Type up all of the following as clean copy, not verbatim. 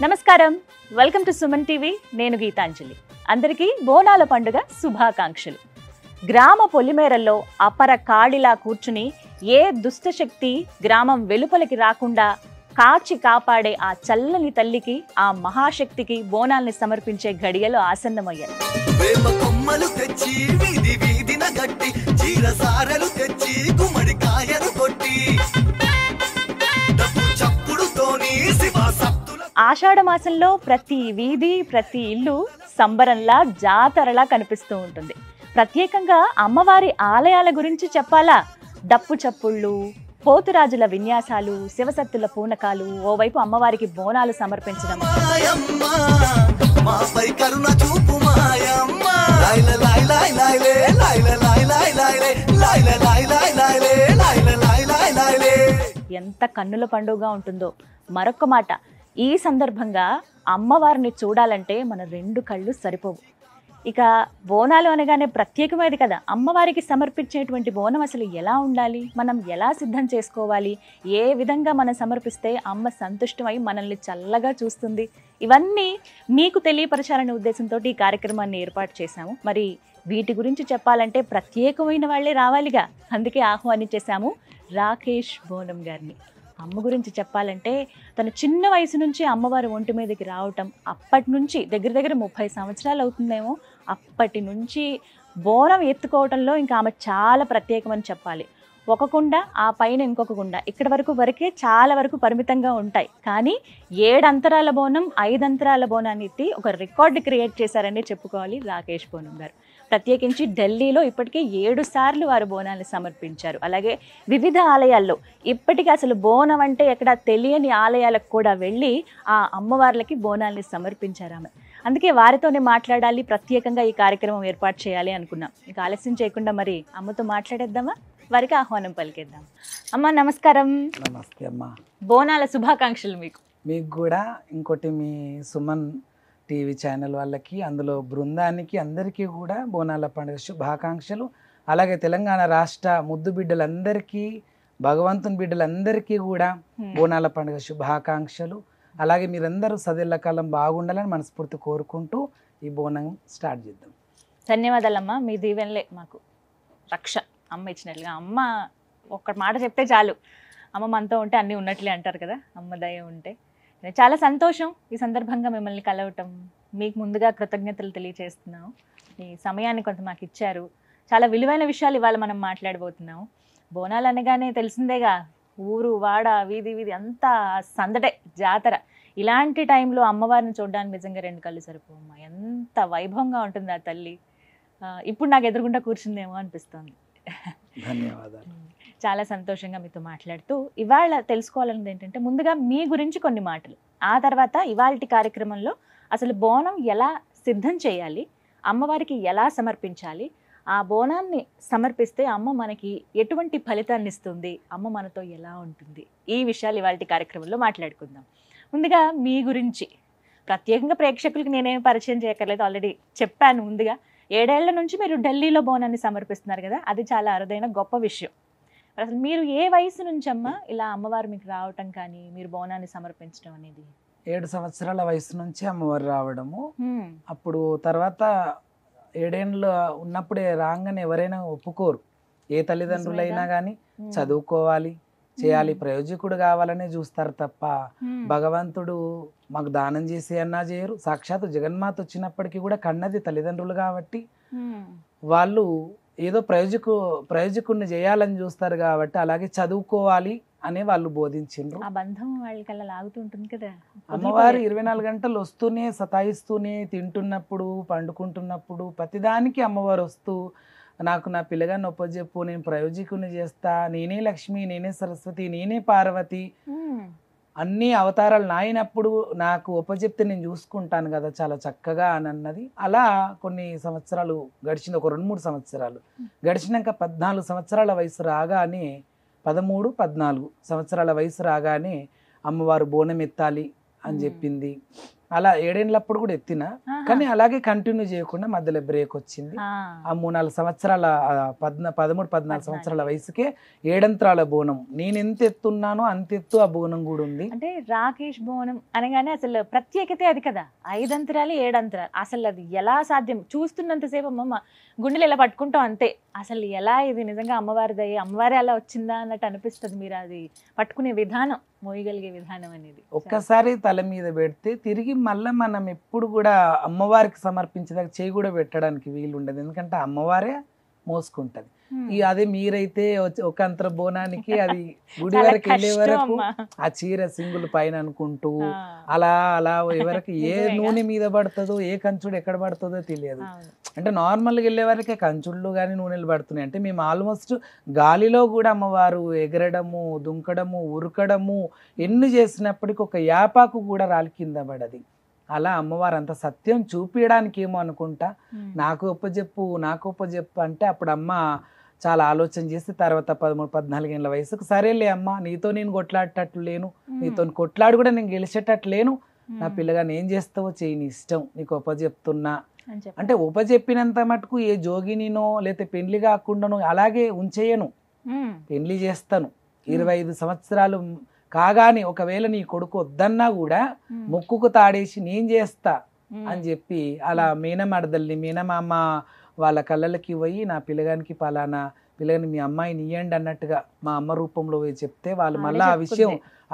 నమస్కారం, welcome to Suman TV. నేను గీతాంజలి. అందరికీ బోనాల పండుగ శుభాకాంక్షలు. గ్రామ పొలిమేరల్లో అపర కాళిలా కూర్చుని ఏ దుష్టశక్తి గ్రామం వెలుపలికి రాకుండా కాచి కాపాడే ఆ చల్లని తల్లికి, ఆ మహాశక్తికి బోనాల్ని సమర్పించే ఘడియలు ఆసన్నమయ్యాయి. ఆషాఢ మాసంలో ప్రతి వీధి, ప్రతి ఇల్లు సంబరంలా, జాతరలా కనిపిస్తూ ఉంటుంది. ప్రత్యేకంగా అమ్మవారి ఆలయాల గురించి చెప్పాలా? డప్పు చప్పుళ్ళు, పోతురాజుల విన్యాసాలు, శివసత్తుల పూనకాలు, ఓవైపు అమ్మవారికి బోనాలు సమర్పించడం. ఎంత కన్నుల పండుగగా ఉంటుందో. మరొక మాట, ఈ సందర్భంగా అమ్మవారిని చూడాలంటే మన రెండు కళ్ళు సరిపోవు. ఇక బోనాలు అనగానే ప్రత్యేకమైనది కదా. అమ్మవారికి సమర్పించేటువంటి బోనం అసలు ఎలా ఉండాలి, మనం ఎలా సిద్ధం చేసుకోవాలి, ఏ విధంగా మనం సమర్పిస్తే అమ్మ సంతుష్టమై మనల్ని చల్లగా చూస్తుంది, ఇవన్నీ మీకు తెలియపరచాలనే ఉద్దేశంతో ఈ కార్యక్రమాన్ని ఏర్పాటు చేశాము. మరి వీటి గురించి చెప్పాలంటే ప్రత్యేకమైన వాళ్ళే రావాలిగా, అందుకే ఆహ్వానించేశాము రాకేష్ బోనం గారిని. అమ్మ గురించి చెప్పాలంటే తన చిన్న వయసు నుంచి అమ్మవారి ఒంటి మీదకి రావటం, అప్పటి నుంచి దగ్గర దగ్గర 30 సంవత్సరాలు అవుతుందేమో, అప్పటి నుంచి బోనం ఎత్తుకోవటంలో ఇంకా ఆమె చాలా ప్రత్యేకమని చెప్పాలి. ఒక కుండ, ఆ పైన ఇంకొక కుండ, ఇక్కడ వరకే చాలా వరకు పరిమితంగా ఉంటాయి. కానీ 7 అంతరాల బోనం, 5 అంతరాల బోనాన్ని ఎత్తి ఒక రికార్డు క్రియేట్ చేశారని చెప్పుకోవాలి రాకేష్ బోనం గారు. ప్రత్యేకించి ఢిల్లీలో ఇప్పటికే 7 సార్లు వారు బోనాన్ని సమర్పించారు. అలాగే వివిధ ఆలయాల్లో ఇప్పటికీ అసలు బోనం అంటే ఎక్కడ తెలియని ఆలయాలకు కూడా వెళ్ళి ఆ అమ్మవార్లకి బోనాల్ని సమర్పించారు ఆమె. అందుకే వారితోనే మాట్లాడాలి, ప్రత్యేకంగా ఈ కార్యక్రమం ఏర్పాటు చేయాలి అనుకున్నాం. ఇక ఆలస్యం చేయకుండా మరి అమ్మతో మాట్లాడేద్దామా? వారికి ఆహ్వానం పలికేద్దాం. అమ్మ నమస్కారం. నమస్తే అమ్మ. బోనాల శుభాకాంక్షలు మీకు. మీకు కూడా ఇంకోటి మీ సుమన్ టీవీ ఛానల్ వాళ్ళకి, అందులో బృందానికి అందరికీ కూడా బోనాల పండుగ శుభాకాంక్షలు. అలాగే తెలంగాణ రాష్ట్ర ముద్దు బిడ్డలందరికీ, భగవంతుని బిడ్డలందరికీ కూడా బోనాల పండుగ శుభాకాంక్షలు. అలాగే మీరందరూ సదేళ్ల కాలం బాగుండాలని మనస్ఫూర్తి కోరుకుంటూ ఈ బోనం స్టార్ట్ చేద్దాం. ధన్యవాదాలమ్మా, మీ దీవెనలే మాకు రక్ష. అమ్మ ఇచ్చినట్లుగా, అమ్మ ఒక్క మాట చెప్తే చాలు, అమ్మ మనతో ఉంటే అన్నీ ఉన్నట్లే అంటారు కదా, అమ్మ దయ ఉంటే. చాలా సంతోషం ఈ సందర్భంగా మిమ్మల్ని కలవటం. మీకు ముందుగా కృతజ్ఞతలు తెలియజేస్తున్నాము. ఈ సమయాన్ని కొంత మాకు ఇచ్చారు. చాలా విలువైన విషయాలు ఇవాళ మనం మాట్లాడబోతున్నాము. బోనాలు అనగానే తెలిసిందేగా, ఊరు వాడ వీధి వీధి అంతా సందడే, జాతర. ఇలాంటి టైంలో అమ్మవారిని చూడడానికి నిజంగా 2 కళ్ళు సరిపోమ్మా. ఎంత వైభవంగా ఉంటుంది ఆ తల్లి. ఇప్పుడు నాకు ఎదురుగుండా కూర్చుందేమో అనిపిస్తుంది. ధన్యవాదాలు. చాలా సంతోషంగా మీతో మాట్లాడుతూ ఇవాళ తెలుసుకోవాలన్నది ఏంటంటే, ముందుగా మీ గురించి కొన్ని మాటలు, ఆ తర్వాత ఇవాళ కార్యక్రమంలో అసలు బోనం ఎలా సిద్ధం చేయాలి, అమ్మవారికి ఎలా సమర్పించాలి, ఆ బోనాన్ని సమర్పిస్తే అమ్మ మనకి ఎటువంటి ఫలితాన్ని ఇస్తుంది, అమ్మ మనతో ఎలా ఉంటుంది, ఈ విషయాలు ఇవాళ కార్యక్రమంలో మాట్లాడుకుందాం. ముందుగా మీ గురించి ప్రత్యేకంగా ప్రేక్షకులకి నేనేం పరిచయం చేయక్కర్లేదు, ఆల్రెడీ చెప్పాను. ముందుగా 7 ఏళ్ల నుంచి మీరు ఢిల్లీలో బోనాన్ని సమర్పిస్తున్నారు కదా, అది చాలా అరుదైన గొప్ప విషయం. అసలు మీరు ఏ వయసు నుంచి అమ్మ ఇలా అమ్మవారు మీకు రావటం కానీ, మీరు బోనాన్ని సమర్పించడం అనేది? 7 సంవత్సరాల వయసు నుంచి అమ్మవారు రావడము. అప్పుడు తర్వాత 7 ఏళ్ళు ఉన్నప్పుడే రాగానే ఎవరైనా ఒప్పుకోరు. ఏ తల్లిదండ్రులైనా కానీ చదువుకోవాలి, చేయాలి, ప్రయోజకుడు కావాలనే చూస్తారు తప్ప భగవంతుడు మాకు దానం చేసి అన్నా చేయరు. సాక్షాత్ జగన్మాత వచ్చినప్పటికీ కూడా కన్నది తల్లిదండ్రులు కాబట్టి వాళ్ళు ఏదో ప్రయోజకుడిని చేయాలని చూస్తారు కాబట్టి అలాగే చదువుకోవాలి అని వాళ్ళు బోధించిండ్రు. ఆ బంధం వాళ్ళకల్లా లాగుతుంటుంది కదా. అమ్మవారు 24 గంటలు వస్తూనే, సతాయిస్తూనే, తింటున్నప్పుడు, పండుకుంటున్నప్పుడు ప్రతిదానికి అమ్మవారు వస్తూ, నాకు నా పిల్లగాన్ని ఒప్పజెప్పు, నేను ప్రయోజకుని చేస్తా, నేనే లక్ష్మి, నేనే సరస్వతి, నేనే పార్వతి, అన్ని అవతారాలు నాయనప్పుడు నాకు ఒప్పజెప్తే నేను చూసుకుంటాను కదా చాలా చక్కగా అని అన్నది. అలా కొన్ని సంవత్సరాలు గడిచింది, ఒక 2-3 సంవత్సరాలు గడిచినాక 14 సంవత్సరాల వయసు రాగానే, 13-14 సంవత్సరాల వయసు రాగానే అమ్మవారు బోనం ఎత్తాలి అని చెప్పింది. అలా 7 ఏళ్ళప్పుడు కూడా ఎత్తిన, కానీ అలాగే కంటిన్యూ చేయకుండా మధ్యలో బ్రేక్ వచ్చింది. ఆ 3-4 సంవత్సరాల 13-14 సంవత్సరాల వయసుకే 7 అంతరాల బోనం, నేను ఎంత ఎత్తున్నానో అంత ఎత్తు ఆ బోనం కూడా ఉంది. అంటే రాకేష్ బోనం అనగానే అసలు ప్రత్యేకత అది కదా, 5 అంతరాలు 7 అంతరాలు, అసలు అది ఎలా సాధ్యం? చూస్తున్నంతసేపు అమ్మమ్మ గుండెలు ఇలా పట్టుకుంటాం అంతే, అసలు ఎలా ఇది నిజంగా అమ్మవారిది, అమ్మవారి అలా వచ్చిందా అన్నట్టు అనిపిస్తుంది. మీరు అది పట్టుకునే విధానం, మోయగలిగే విధానం అనేది ఒక్కసారి తల మీద పెడితే తిరిగి మళ్ళీ మనం ఎప్పుడు కూడా అమ్మవారికి సమర్పించేదాకా చేయి కూడా పెట్టడానికి వీలు ఉండదు, ఎందుకంటే అమ్మవారే మోసుకుంటది. అదే మీరైతే ఒక అంతర బోనానికి అది గుడి వరకు వెళ్ళే వరకు ఆ చీర సింగులు పైన అనుకుంటూ అలా అలా ఎవరికి ఏ నూనె మీద పడుతుందో ఏ కంచుడు ఎక్కడ పడుతుందో తెలియదు. అంటే నార్మల్గా వెళ్ళే వరకే కంచుళ్ళు కానీ నూనెలు పడుతున్నాయి. అంటే మేము ఆల్మోస్ట్ గాలిలో కూడా అమ్మవారు ఎగరడము, దుంకడము, ఉరకడము ఎన్ని చేసినప్పటికీ ఒక యాపాకు కూడా రాలి కింద పడది. అలా అమ్మవారు అంత సత్యం చూపించడానికి ఏమో అనుకుంటా, నాకు ఒప్పజెప్పు అంటే అప్పుడు అమ్మ చాలా ఆలోచన చేసి తర్వాత 13-14 ఏళ్ళ వయసుకు సరేలే అమ్మ, నీతో నేను కొట్లాడేటట్లు లేను, నీతో కొట్లాడి కూడా నేను గెలిచేటట్లు లేను, నా పిల్లగాని ఏం చేస్తావో చెయ్యి, నీ ఇష్టం, నీకు ఉపజెప్తున్నా అంటే ఉపజెప్పినంత మటుకు ఏ జోగినినో లేకపోతే పెళ్లి కాకుండానో అలాగే ఉంచేయను, పెళ్లి చేస్తాను. 25 సంవత్సరాలు కాగానే ఒకవేళ నీ కొడుకు వద్దన్నా కూడా ముక్కుకు తాడేసి నేను చేస్తా అని చెప్పి అలా మేనమడదల్ని మేనమామ వాళ్ళ కళ్ళకి పోయి నా పిల్లగానికి పలానా పిల్లగాని మీ అమ్మాయిని ఇయ్యండి అన్నట్టుగా మా అమ్మ రూపంలో పోయి చెప్తే వాళ్ళు మళ్ళీ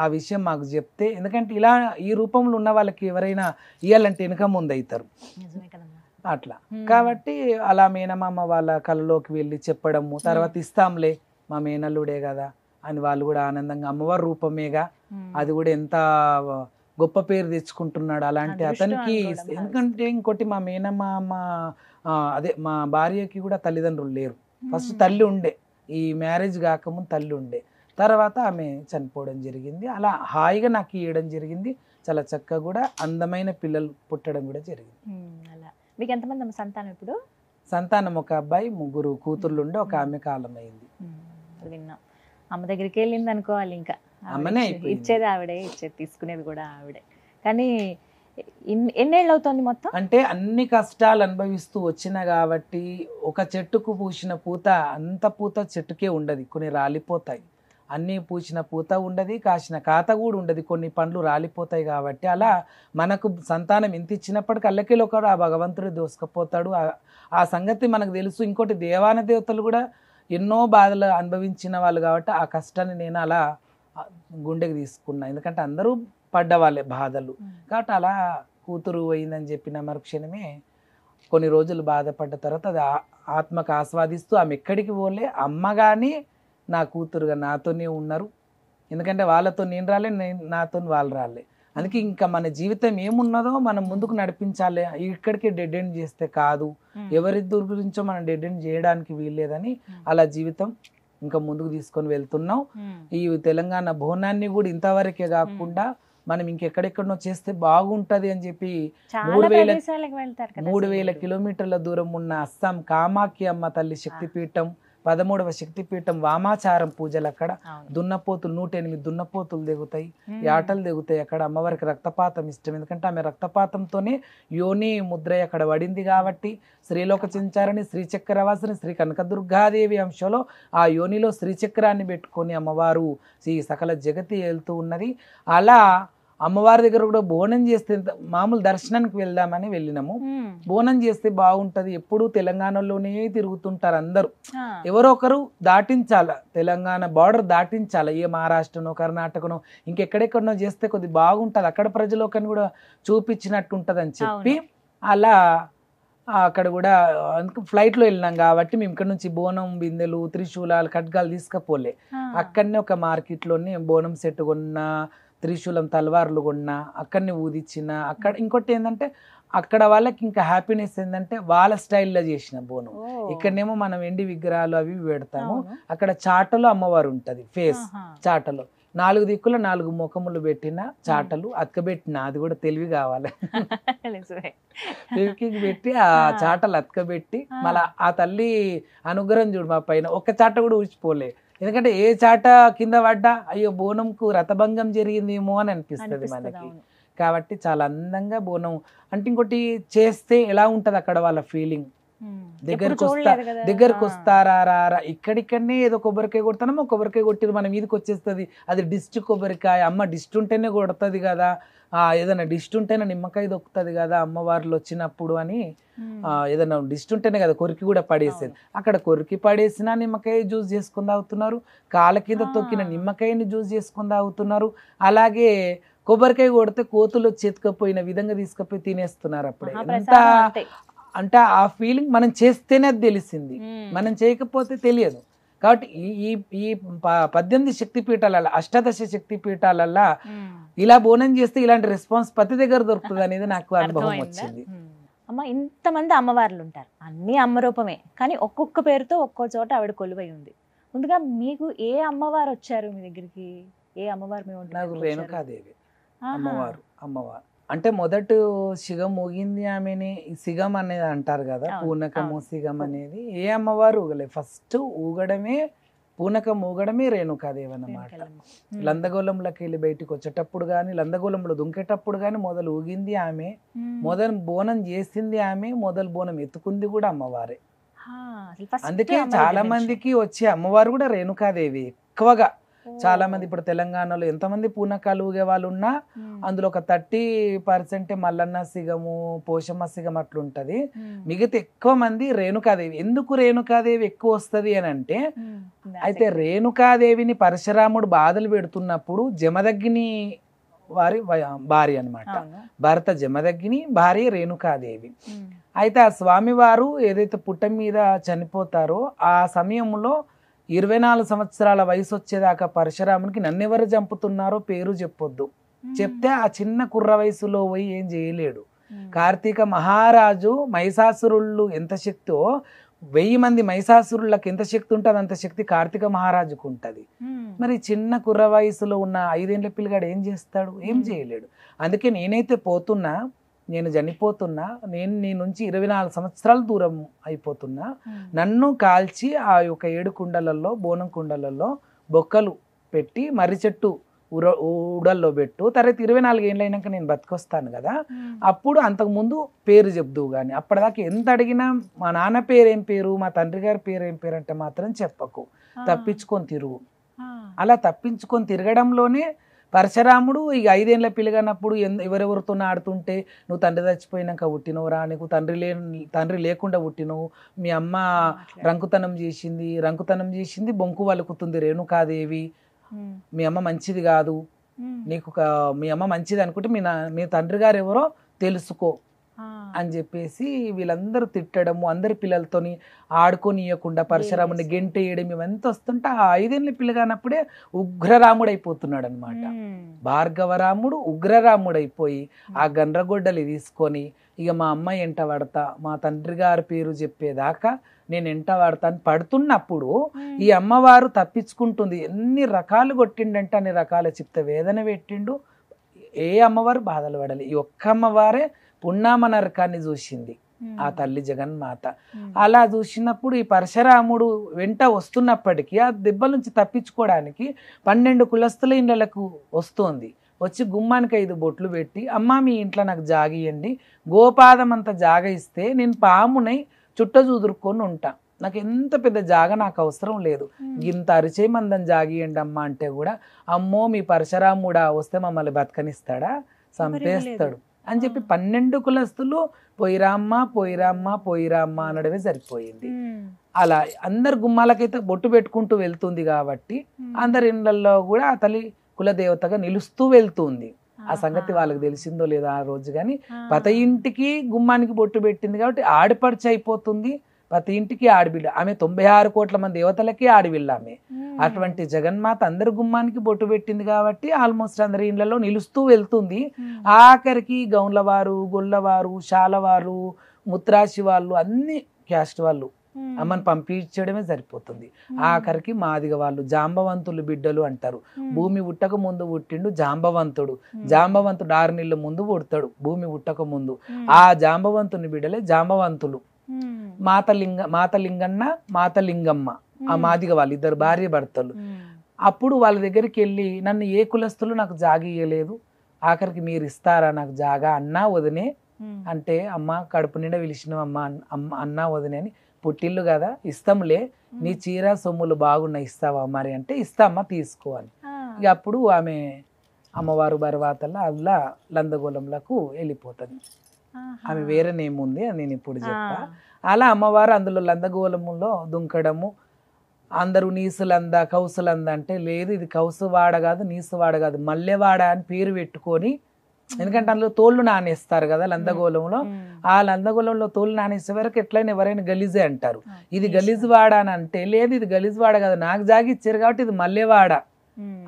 ఆ విషయం మాకు చెప్తే, ఎందుకంటే ఇలా ఈ రూపంలో ఉన్న వాళ్ళకి ఎవరైనా ఇయ్యాలంటే వెనుక ముందు అవుతారు అట్లా. కాబట్టి అలా మేనమామ వాళ్ళ కళ్ళలోకి వెళ్ళి చెప్పడము, తర్వాత ఇస్తాంలే మా మేనల్లుడే కదా అని వాళ్ళు కూడా ఆనందంగా, అమ్మవారి రూపమేగా అది కూడా ఎంత గొప్ప పేరు తెచ్చుకుంటున్నాడు అలాంటి అతనికి. ఎందుకంటే ఇంకోటి మా మేనమామ అదే మా భార్యకి కూడా తల్లిదండ్రులు లేరు. ఫస్ట్ తల్లి ఉండే, ఈ మ్యారేజ్ కాకముందు తల్లి ఉండే, తర్వాత ఆమె చనిపోవడం జరిగింది. అలా హాయిగా నాకు ఇవ్వడం జరిగింది, చాలా చక్కగా కూడా అందమైన పిల్లలు పుట్టడం కూడా జరిగింది. అలా మీకు ఎంతమంది సంతానం? ఇప్పుడు సంతానం ఒక అబ్బాయి, 3 కూతుర్లు ఉండే, ఒక ఆమె కాలం అయింది. విన్నాం. అమ్మ దగ్గరికి వెళ్ళింది అనుకోవాలి, ఇంకా ఇచ్చేది ఆవిడే, ఇచ్చేది తీసుకునేది కూడా ఆవిడే. కానీ ఎన్నేళ్ళు అవుతుంది మొత్తం? అంటే అన్ని కష్టాలు అనుభవిస్తూ వచ్చిన కాబట్టి ఒక చెట్టుకు పూసిన పూత అంత పూత చెట్టుకే ఉండదు, కొన్ని రాలిపోతాయి. అన్నీ పూసిన పూత ఉండదు, కాసిన కాత కూడా ఉండదు, కొన్ని పండ్లు రాలిపోతాయి. కాబట్టి అలా మనకు సంతానం ఎంత ఇచ్చినప్పటికీ అల్లకిలో ఒకడు ఆ భగవంతుడు దోసుకపోతాడు, ఆ సంగతి మనకు తెలుసు. ఇంకోటి దేవాన దేవతలు కూడా ఎన్నో బాధలు అనుభవించిన వాళ్ళు కాబట్టి ఆ కష్టాన్ని నేను అలా గుండెకి తీసుకున్నా, ఎందుకంటే అందరూ పడ్డవాళ్ళే బాధలు. కాబట్టి అలా కూతురు పోయిందని చెప్పిన మరుక్షణమే కొన్ని రోజులు బాధపడ్డ తర్వాత అది ఆత్మకు ఆస్వాదిస్తూ ఆమె ఎక్కడికి పోలే, అమ్మ కానీ నా కూతురుగా నాతోనే ఉన్నారు. ఎందుకంటే వాళ్ళతో నేను రాలే, నాతో వాళ్ళు రాలే. అందుకే ఇంకా మన జీవితం ఏమున్నదో మనం ముందుకు నడిపించాలి, ఇక్కడికి డెడ్ ఎండ్ చేస్తే కాదు, ఎవరిద్దరి గురించో మనం డెడ్ ఎండ్ చేయడానికి వీల్లేదని అలా జీవితం ఇంకా ముందుకు తీసుకొని వెళ్తున్నాం. ఈ తెలంగాణ బోనాన్ని కూడా ఇంతవరకే కాకుండా మనం ఇంకెక్కడెక్కడనో చేస్తే బాగుంటది అని చెప్పి 3000 కిలోమీటర్ల దూరం ఉన్న అస్సాం కామాఖ్య అమ్మ తల్లి శక్తిపీఠం, 13వ శక్తిపీఠం వామాచారం పూజలు, అక్కడ దున్నపోతులు 108 దున్నపోతులు దిగుతాయి, యాటలు దిగుతాయి. అక్కడ అమ్మవారికి రక్తపాతం ఇష్టం, ఎందుకంటే ఆమె రక్తపాతంతోనే యోని ముద్ర అక్కడ పడింది. కాబట్టి శ్రీలోక చించారని శ్రీచక్రవాసిని శ్రీ కనకదుర్గాదేవి అంశంలో ఆ యోనిలో శ్రీచక్రాన్ని పెట్టుకొని అమ్మవారు ఈ సకల జగతి వెళ్తూ ఉన్నది. అలా అమ్మవారి దగ్గర కూడా బోనం చేస్తే, మామూలు దర్శనానికి వెళ్దామని వెళ్ళినాము, బోనం చేస్తే బాగుంటది. ఎప్పుడు తెలంగాణలోనే తిరుగుతుంటారు అందరూ, ఎవరో ఒకరు దాటించాల, తెలంగాణ బార్డర్ దాటించాల, ఏ మహారాష్ట్రనో కర్ణాటకనో ఇంకెక్కడెక్కడనో చేస్తే కొద్ది బాగుంటది, అక్కడ ప్రజలోకని కూడా చూపించినట్టు ఉంటది అని చెప్పి అలా అక్కడ కూడా ఫ్లైట్లో వెళ్ళినాం. కాబట్టి మేము ఇక్కడ నుంచి బోనం బిందెలు, త్రిశూలాలు, ఖడ్గాలు తీసుకపోలే, అక్కడనే ఒక మార్కెట్లోనే బోనం సెట్ కొన్నా, త్రిశూలం తలవార్లు కొన్నా, అక్కడనే ఊదిచ్చిన. అక్కడ ఇంకోటి ఏంటంటే అక్కడ వాళ్ళకి ఇంకా హ్యాపీనెస్ ఏంటంటే వాళ్ళ స్టైల్లో చేసిన బోనం. ఇక్కడనేమో మనం ఎండి విగ్రహాలు అవి పెడతాము, అక్కడ చాటలో అమ్మవారు ఉంటది, ఫేస్ చాటలో 4 దిక్కుల 4 ముఖములు పెట్టిన చాటలు అతకబెట్టిన, అది కూడా తెలివి కావాలి, తెలివికి పెట్టి ఆ చాటలు అతకబెట్టి మళ్ళా ఆ తల్లి అనుగ్రహం చూడు మా పైన, ఒక్క చాట కూడా ఊచిపోలే. ఎందుకంటే ఏ చాట కింద పడ్డా అయ్యో బోనంకు రథభంగం జరిగిందేమో అని అనిపిస్తుంది మనకి. కాబట్టి చాలా అందంగా బోనం అంటే ఇంకోటి చేస్తే ఎలా ఉంటది అక్కడ వాళ్ళ ఫీలింగ్, దగ్గరకు వస్తారా రారా, ఇక్కడికనే ఏదో కొబ్బరికాయ కొడతానమ్మా, కొబ్బరికాయ కొట్టిది మన మీదకి వచ్చేస్తుంది, అది డిస్ట్ కొబ్బరికాయ, అమ్మ డిస్ట్ ఉంటేనే కొడుతుంది కదా, ఏదైనా డిస్ట్ ఉంటేనే నిమ్మకాయ దొక్కుతుంది కదా అమ్మవార్లు వచ్చినప్పుడు అని, ఏదైనా డిస్ట్ ఉంటేనే కదా కొరికి కూడా పడేసేది, అక్కడ కొరికి పడేసినా నిమ్మకాయ జ్యూస్ చేసుకుని తాగుతున్నారు, కాళ్ళ కింద తొక్కిన నిమ్మకాయని జ్యూస్ చేసుకుని తాగుతున్నారు, అలాగే కొబ్బరికాయ కొడితే కోతులు చేతుకపోయిన విధంగా తీసుకుపోయి తినేస్తున్నారు అప్పుడే. ఎంత అంటే ఆ ఫీలింగ్ మనం చేస్తేనే అది తెలిసింది, మనం చేయకపోతే తెలియదు. కాబట్టి ఈ ఈ 18 శక్తిపీఠాల అష్టాదశ శక్తిపీఠాలల్లా ఇలా బోనం చేస్తే ఇలాంటి రెస్పాన్స్ ప్రతి దగ్గర దొరుకుతుంది అనేది నాకు అనుభవం వచ్చింది. అమ్మ, ఇంతమంది అమ్మవార్లు ఉంటారు, అన్ని అమ్మరూపమే, కానీ ఒక్కొక్క పేరుతో ఒక్కో చోట ఆవిడ కొలువై ఉంది. ముందుగా మీకు ఏ అమ్మవారు వచ్చారు మీ దగ్గరికి? ఏ అమ్మవారు మీ ఒంట్లో? నాకు రేణుకాదేవి అమ్మవారు అంటే మొదట సిగం ఊగింది ఆమెని, సిగం అనేది అంటారు కదా, పూనకము సిగం అనేది ఏ అమ్మవారు ఊగలే, ఫస్ట్ ఊగడమే పూనకం ఊగడమే రేణుకాదేవి అన్నమాట. లందగోళంలోకి వెళ్ళి బయటికి వచ్చేటప్పుడు కానీ, లందగోళంలో దుంకేటప్పుడు కానీ మొదలు ఊగింది ఆమె, మొదలు బోనం చేసింది ఆమె, మొదలు బోనం ఎత్తుకుంది కూడా అమ్మవారే. అందుకే చాలా మందికి వచ్చే అమ్మవారు కూడా రేణుకాదేవి ఎక్కువగా. చాలా మంది ఇప్పుడు తెలంగాణలో ఎంతమంది పూనకాలు ఊగే వాళ్ళు ఉన్నా అందులో ఒక 30% మల్లన్న సిగము, పోషమ్మ సిగం అట్లుంటది, మిగతా ఎక్కువ మంది రేణుకాదేవి. ఎందుకు రేణుకాదేవి ఎక్కువ వస్తుంది అని అంటే, అయితే రేణుకాదేవిని పరశురాముడు బాధలు పెడుతున్నప్పుడు జమదగ్ని వారి భార్య అన్నమాట, భర్త జమదగ్ని, భార్య రేణుకాదేవి. అయితే ఆ స్వామివారు ఏదైతే పుట్ట మీద చనిపోతారో ఆ సమయంలో 24 సంవత్సరాల వయసు వచ్చేదాకా పరశురామునికి నన్నెవరు చంపుతున్నారో పేరు చెప్పొద్దు, చెప్తే ఆ చిన్న కుర్ర వయసులో పోయి ఏం చేయలేడు. కార్తీక మహారాజు మహిషాసురుళ్ళు ఎంత శక్తో, 1000 మంది మహిషాసురులకు ఎంత శక్తి ఉంటుంది అంత శక్తి కార్తీక మహారాజుకు ఉంటది. మరి చిన్న కుర్ర వయసులో ఉన్న 5 ఏళ్ల పిల్లగాడు ఏం చేస్తాడు? ఏం చేయలేడు. అందుకే నేనైతే పోతున్నా, నేను చనిపోతున్నా, నేను నీ నుంచి 24 సంవత్సరాల దూరం అయిపోతున్నా, నన్ను కాల్చి ఆ యొక్క 7 కుండలలో, బోనం కుండలలో బొక్కలు పెట్టి మర్రి చెట్టు ఉడల్లో పెట్టు, తర్వాత 24 ఏళ్ళు అయినాక నేను బతికొస్తాను కదా, అప్పుడు అంతకుముందు పేరు చెప్దువు కానీ, అప్పటిదాకా ఎంత అడిగినా మా నాన్న పేరేం పేరు, మా తండ్రి గారి పేరు ఏం పేరు అంటే మాత్రం చెప్పకు, తప్పించుకొని తిరుగు. అలా తప్పించుకొని తిరగడంలోనే పరశురాముడు ఇక 5 ఏళ్ల పిల్లగానప్పుడు ఎవరెవరితో ఆడుతుంటే, నువ్వు తండ్రి చచ్చిపోయినాక పుట్టినవురా, నీకు తండ్రి లేకుండా పుట్టినవు, మీ అమ్మ రంకుతనం చేసింది బొంకు వలుకుతుంది రేణుకాదేవి, మీ అమ్మ మంచిది కాదు, నీకు మీ అమ్మ మంచిది అనుకుంటే మీ తండ్రి గారు ఎవరో తెలుసుకో అని చెప్పేసి వీళ్ళందరూ తిట్టడము, అందరి పిల్లలతోని ఆడుకోనియకుండా పరశురాముడిని గెంటేయడం ఇవంతా వస్తుంటే ఆ 5 ఏళ్ల పిల్లగానప్పుడే ఉగ్రరాముడు అయిపోతున్నాడు అనమాట. భార్గవరాముడు ఉగ్రరాముడు అయిపోయి ఆ గండ్రగొడ్డలి తీసుకొని ఇక మా అమ్మాయి ఎంట పడతా, మా తండ్రి గారి పేరు చెప్పేదాకా నేను ఎంట పడతా అని పడుతున్నప్పుడు ఈ అమ్మవారు తప్పించుకుంటుంది. ఎన్ని రకాలు కొట్టిండంటే అన్ని రకాల చిత్త వేదన పెట్టిండు. ఏ అమ్మవారు బాధలు పడాలి, ఈ ఒక్క అమ్మవారే పున్నామ నరకాన్ని చూసింది ఆ తల్లి జగన్మాత. అలా చూసినప్పుడు ఈ పరశురాముడు వెంట వస్తున్నప్పటికీ ఆ దెబ్బల నుంచి తప్పించుకోవడానికి 12 కులస్తుల ఇళ్ళకు వస్తుంది. వచ్చి గుమ్మానికి 5 బొట్లు పెట్టి, అమ్మ మీ ఇంట్లో నాకు జాగ ఇయ్యండి, గోపాదం అంత జాగ ఇస్తే నేను పామునై చుట్ట చూదురుకొని ఉంటా, నాకు ఎంత పెద్ద జాగ నాకు అవసరం లేదు, ఇంత అరిచే మందం జాగియండి అమ్మ అంటే కూడా, అమ్మో మీ పరశురాముడా వస్తే మమ్మల్ని బతకనిస్తాడా, చంపేస్తాడు అని చెప్పి 12 కులస్తులు పోయిరామ్మ అనడమే సరిపోయింది. అలా అందరు గుమ్మాలకైతే బొట్టు పెట్టుకుంటూ వెళ్తుంది కాబట్టి అందరి ఇళ్లలో కూడా ఆ తల్లి కులదేవతగా నిలుస్తూ వెళ్తుంది. ఆ సంగతి వాళ్ళకి తెలిసిందో లేదో ఆ రోజు, కానీ ప్రతి ఇంటికి గుమ్మానికి బొట్టు పెట్టింది కాబట్టి ఆడిపడిచి అయిపోతుంది. ప్రతి ఇంటికి ఆడబిడ్డ ఆమె, 96 కోట్ల మంది దేవతలకి ఆడబిడ్డ ఆమె. అటువంటి జగన్మాత అందరి గుమ్మానికి బొట్టు పెట్టింది కాబట్టి ఆల్మోస్ట్ అందరి ఇళ్లలో నిలుస్తూ వెళ్తుంది. ఆఖరికి గౌన్లవారు, గొల్లవారు, శాలవారు, ముత్రాశి వాళ్ళు, అన్ని క్యాస్ట్ వాళ్ళు అమ్మని పంపించడమే సరిపోతుంది. ఆఖరికి మాదిగ వాళ్ళు, జాంబవంతులు బిడ్డలు అంటారు. భూమి పుట్టక ముందు పుట్టిండు జాంబవంతుడు, 6 నెలల ముందు పుడతాడు భూమి పుట్టక ముందు. ఆ జాంబవంతుని బిడ్డలే జాంబవంతులు. మాతలింగన్న, మాతలింగమ్మ, ఆ మాదిగ వాళ్ళు 2 భార్య భర్తలు. అప్పుడు వాళ్ళ దగ్గరికి వెళ్ళి, నన్ను ఏ కులస్తులు నాకు జాగియలేదు, ఆఖరికి మీరు ఇస్తారా నాకు జాగా అన్నా వదినే అంటే, అమ్మ కడుపు నిండా పిలిచినావు అమ్మ అన్నా వదినే అని, పుట్టిల్లు కదా ఇస్తాంలే, నీ చీర సొమ్ములు బాగున్నాయి ఇస్తావా మరి అంటే, ఇస్తామ్మా తీసుకో అని. ఇక అప్పుడు ఆమె అమ్మవారు బర్వాతల అలా లందగోళంలకు వెళ్ళిపోతుంది. ఆమె వేరే నేమ్ ఉంది అని నేను ఇప్పుడు చెప్తా. అలా అమ్మవారు అందులో లందగోళములో దుంకడము, అందరూ నీసులంద కౌసులంద అంటే, లేదు ఇది కౌసువాడ కాదు నీసువాడ కాదు మల్లెవాడ అని పేరు పెట్టుకొని, ఎందుకంటే అందులో తోళ్ళు నానేస్తారు కదా లందగోళంలో, ఆ లందగోళంలో తోళ్ళు నానేసే వరకు ఎట్లయినా ఎవరైనా గలీజే అంటారు. ఇది గలీజు వాడ అని అంటే, లేదు ఇది గలీజు వాడ కాదు నాకు జాగిచ్చారు కాబట్టి ఇది మల్లెవాడ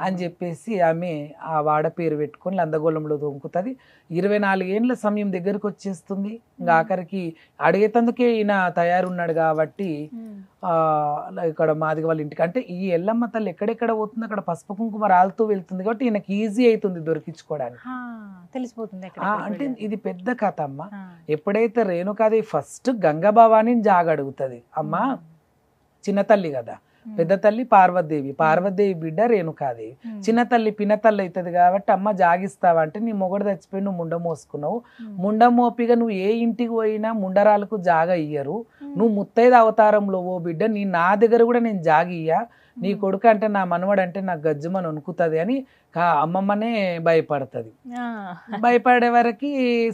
అని చెప్పేసి ఆమె ఆ వాడ పేరు పెట్టుకొని లందగోళంలో దొంకుతుంది. 24 ఏండ్ల సమయం దగ్గరకు వచ్చేస్తుంది. ఇంకా ఆఖరికి అడిగేతందుకే ఈయన తయారున్నాడు కాబట్టి ఇక్కడ మాదిగ వాళ్ళ ఇంటికి, అంటే ఈ ఎల్లమ్మ తల్లి ఎక్కడెక్కడ పోతుంది అక్కడ పసుపు కుంకుమ రాలుతూ వెళ్తుంది కాబట్టి ఈయనకి ఈజీ అవుతుంది దొరికించుకోవడానికి, తెలిసిపోతుంది. అంటే ఇది పెద్ద కథ అమ్మ. ఎప్పుడైతే రేణుకాదేవి ఫస్ట్ గంగాభవాని జాగడుగుతుంది, అమ్మ చిన్న తల్లి కదా, పెద్ద తల్లి పార్వతీదేవి, పార్వతీదేవి బిడ్డ రేణుకాదేవి, చిన్న తల్లి పినతల్లి అవుతుంది కాబట్టి, అమ్మ జాగిస్తావా అంటే, నీ మొగడు చచ్చిపోయి నువ్వు ముండ మోసుకున్నావు, ముండ మోపిగా నువ్వు ఏ ఇంటికి పోయినా ముండరాలకు జాగ ఇయ్యరు, నువ్వు ముత్తైద అవతారంలో ఓ బిడ్డ నీ నా దగ్గర కూడా నేను జాగియ్యా, నీ కొడుకు అంటే నా మనవడు అంటే నాకు గజ్జమని వణుకుతుంది అని అమ్మమ్మనే భయపడుతుంది. భయపడే వరకు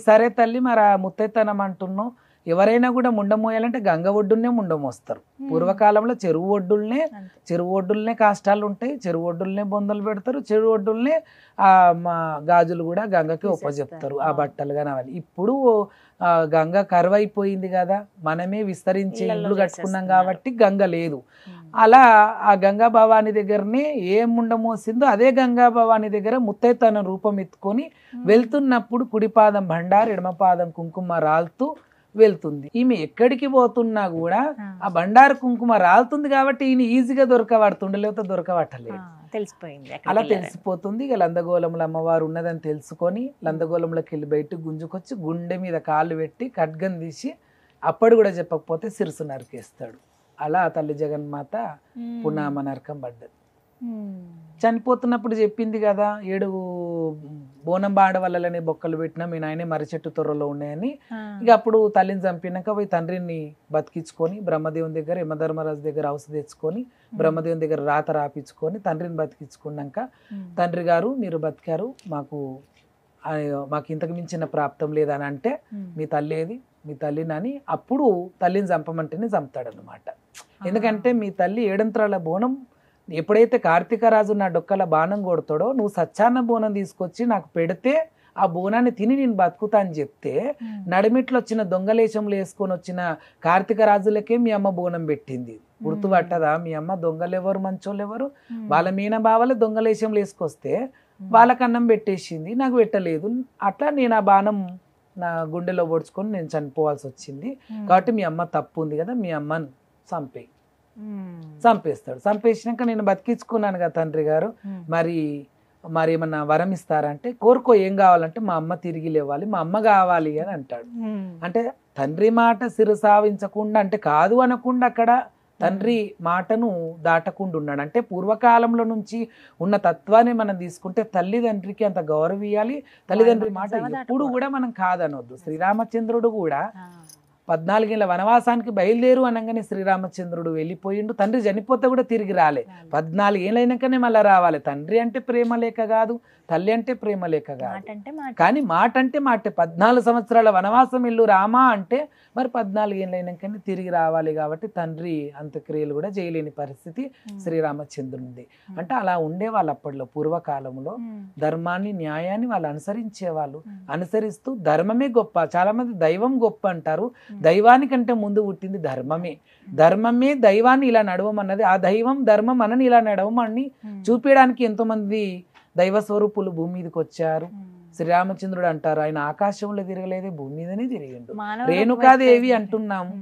సరే తల్లి మరి ఆ ముత్తైతనం అంటున్నావు, ఎవరైనా కూడా ముండ మోయాలంటే గంగ ఒడ్డునే ముండ మోస్తారు. పూర్వకాలంలో చెరువు ఒడ్డులనే కాష్టాలు ఉంటాయి, చెరువు ఒడ్డులనే బొందలు పెడతారు, చెరువు ఒడ్డులనే మా గాజులు కూడా గంగకి ఒప్పజెప్తారు, ఆ బట్టలు కానీ అవన్నీ. ఇప్పుడు గంగ కరువైపోయింది కదా, మనమే విస్తరించే ఇల్లు కట్టుకున్నాం కాబట్టి గంగ లేదు. అలా ఆ గంగా భవాని దగ్గరనే ఏ ముండ మోసిందో అదే గంగా భవాని దగ్గర ముత్తైతనం రూపం ఎత్తుకొని వెళ్తున్నప్పుడు కుడిపాదం బండారు ఎడమపాదం కుంకుమ రాలుతూ వెళ్తుంది. ఈమె ఎక్కడికి పోతున్నా కూడా ఆ బండారు కుంకుమ రాలుతుంది కాబట్టి ఈయన ఈజీగా దొరకబడుతుండే, లేకపోతే దొరకబట్టలేదు. తెలిసిపోయింది, అలా తెలిసిపోతుంది. ఇక లందగోళంలో అమ్మవారు ఉన్నదని తెలుసుకొని లందగోళంలోకి వెళ్ళి బయటకు గుంజుకొచ్చి గుండె మీద కాళ్ళు పెట్టి ఖడ్గం తీసి, అప్పుడు కూడా చెప్పకపోతే సిరుసు నరికేస్తాడు. అలా తల్లి జగన్మాత పునామ నరకం పడ్డది. చనిపోతున్నప్పుడు చెప్పింది కదా, 7 బోనం బాడవల్లనే బొక్కలు పెట్టినా మీ నాయనే మర్రి చెట్టు తొర్రలో ఉన్నాయని. ఇక అప్పుడు తల్లిని చంపినాక పోయి తండ్రిని బతికించుకొని బ్రహ్మదేవుని దగ్గర యమధర్మరాజు దగ్గర ఔషధి తెచ్చుకొని బ్రహ్మదేవుని దగ్గర రాత రాపించుకొని తండ్రిని బతికించుకున్నాక, తండ్రి గారు మీరు బతికారు, మాకు ఇంతకు మించిన ప్రాప్తం లేదని అంటే, మీ తల్లి ఏది, మీ తల్లిని అని అప్పుడు తల్లిని చంపమంటేనే చంపుతాడనమాట. ఎందుకంటే మీ తల్లి 7 అంతరాల బోనం ఎప్పుడైతే కార్తీక రాజు నా డొక్కల బాణం కొడతాడో, నువ్వు సచ్చాన్న బోనం తీసుకొచ్చి నాకు పెడితే ఆ బోనాన్ని తిని నేను బతుకుతా అని చెప్తే, నడిమిట్లో వచ్చిన దొంగలేశంలు వేసుకొని వచ్చిన కార్తీక రాజులకే మీ అమ్మ బోనం పెట్టింది. గుర్తుపట్టదా? మీ అమ్మ దొంగలు ఎవరు మంచోళ్ళు ఎవరు, వాళ్ళ మీన బావలే దొంగలేశంలు వేసుకొస్తే వాళ్ళకి అన్నం పెట్టేసింది, నాకు పెట్టలేదు. అట్లా నేను ఆ బాణం నా గుండెలో పొడుచుకొని నేను చనిపోవాల్సి వచ్చింది కాబట్టి మీ అమ్మ తప్పు ఉంది కదా, మీ అమ్మని చంపేస్తాడు. చంపేసినాక నేను బతికించుకున్నాను కదా తండ్రి గారు, మరి ఏమన్నా వరం ఇస్తారంటే, కోరుకో ఏం కావాలంటే మా అమ్మ తిరిగి లేవాలి, మా అమ్మ కావాలి అని అంటాడు. అంటే తండ్రి మాట శిరసావించకుండా, అంటే కాదు అనకుండా అక్కడ తండ్రి మాటను దాటకుండా ఉన్నాడు. అంటే పూర్వకాలంలో నుంచి ఉన్న తత్వాన్ని మనం తీసుకుంటే తల్లిదండ్రికి అంత గౌరవం ఇవ్వాలి, తల్లిదండ్రి మాట ఎప్పుడు కూడా మనం కాదనొద్దు. శ్రీరామచంద్రుడు కూడా 14 ఏళ్ళ వనవాసానికి బయలుదేరు అనగానే శ్రీరామచంద్రుడు వెళ్ళిపోయిండు. తండ్రి చనిపోతే కూడా తిరిగి రాలే, 14 ఏళ్ళైనాకనే మళ్ళీ రావాలి. తండ్రి అంటే ప్రేమ లేక కాదు, తల్లి అంటే ప్రేమ లేక కాదు, కానీ మాట అంటే మాటే. 14 సంవత్సరాల వనవాసం ఇల్లు రామా అంటే మరి 14 ఏళ్ళైనాకనే తిరిగి రావాలి. కాబట్టి తండ్రి అంత్యక్రియలు కూడా చేయలేని పరిస్థితి శ్రీరామచంద్రునిది. అంటే అలా ఉండేవాళ్ళు అప్పట్లో పూర్వకాలంలో. ధర్మాన్ని న్యాయాన్ని వాళ్ళు అనుసరించేవాళ్ళు. అనుసరిస్తూ ధర్మమే గొప్ప, చాలా మంది దైవం గొప్ప అంటారు, దైవానికంటే ముందు పుట్టింది ధర్మమే. ధర్మమే దైవాన్ని ఇలా నడవమన్నది, ఆ దైవం ధర్మం మనని ఇలా నడవమని చూపించడానికి ఎంతో మంది దైవ స్వరూపులు భూమి మీదకి వచ్చారు. శ్రీరామచంద్రుడు అంటారు, ఆయన ఆకాశంలో తిరగలేదే, భూమి మీదనే తిరిగిండు. రేణుకాదేవి అంటున్నాము,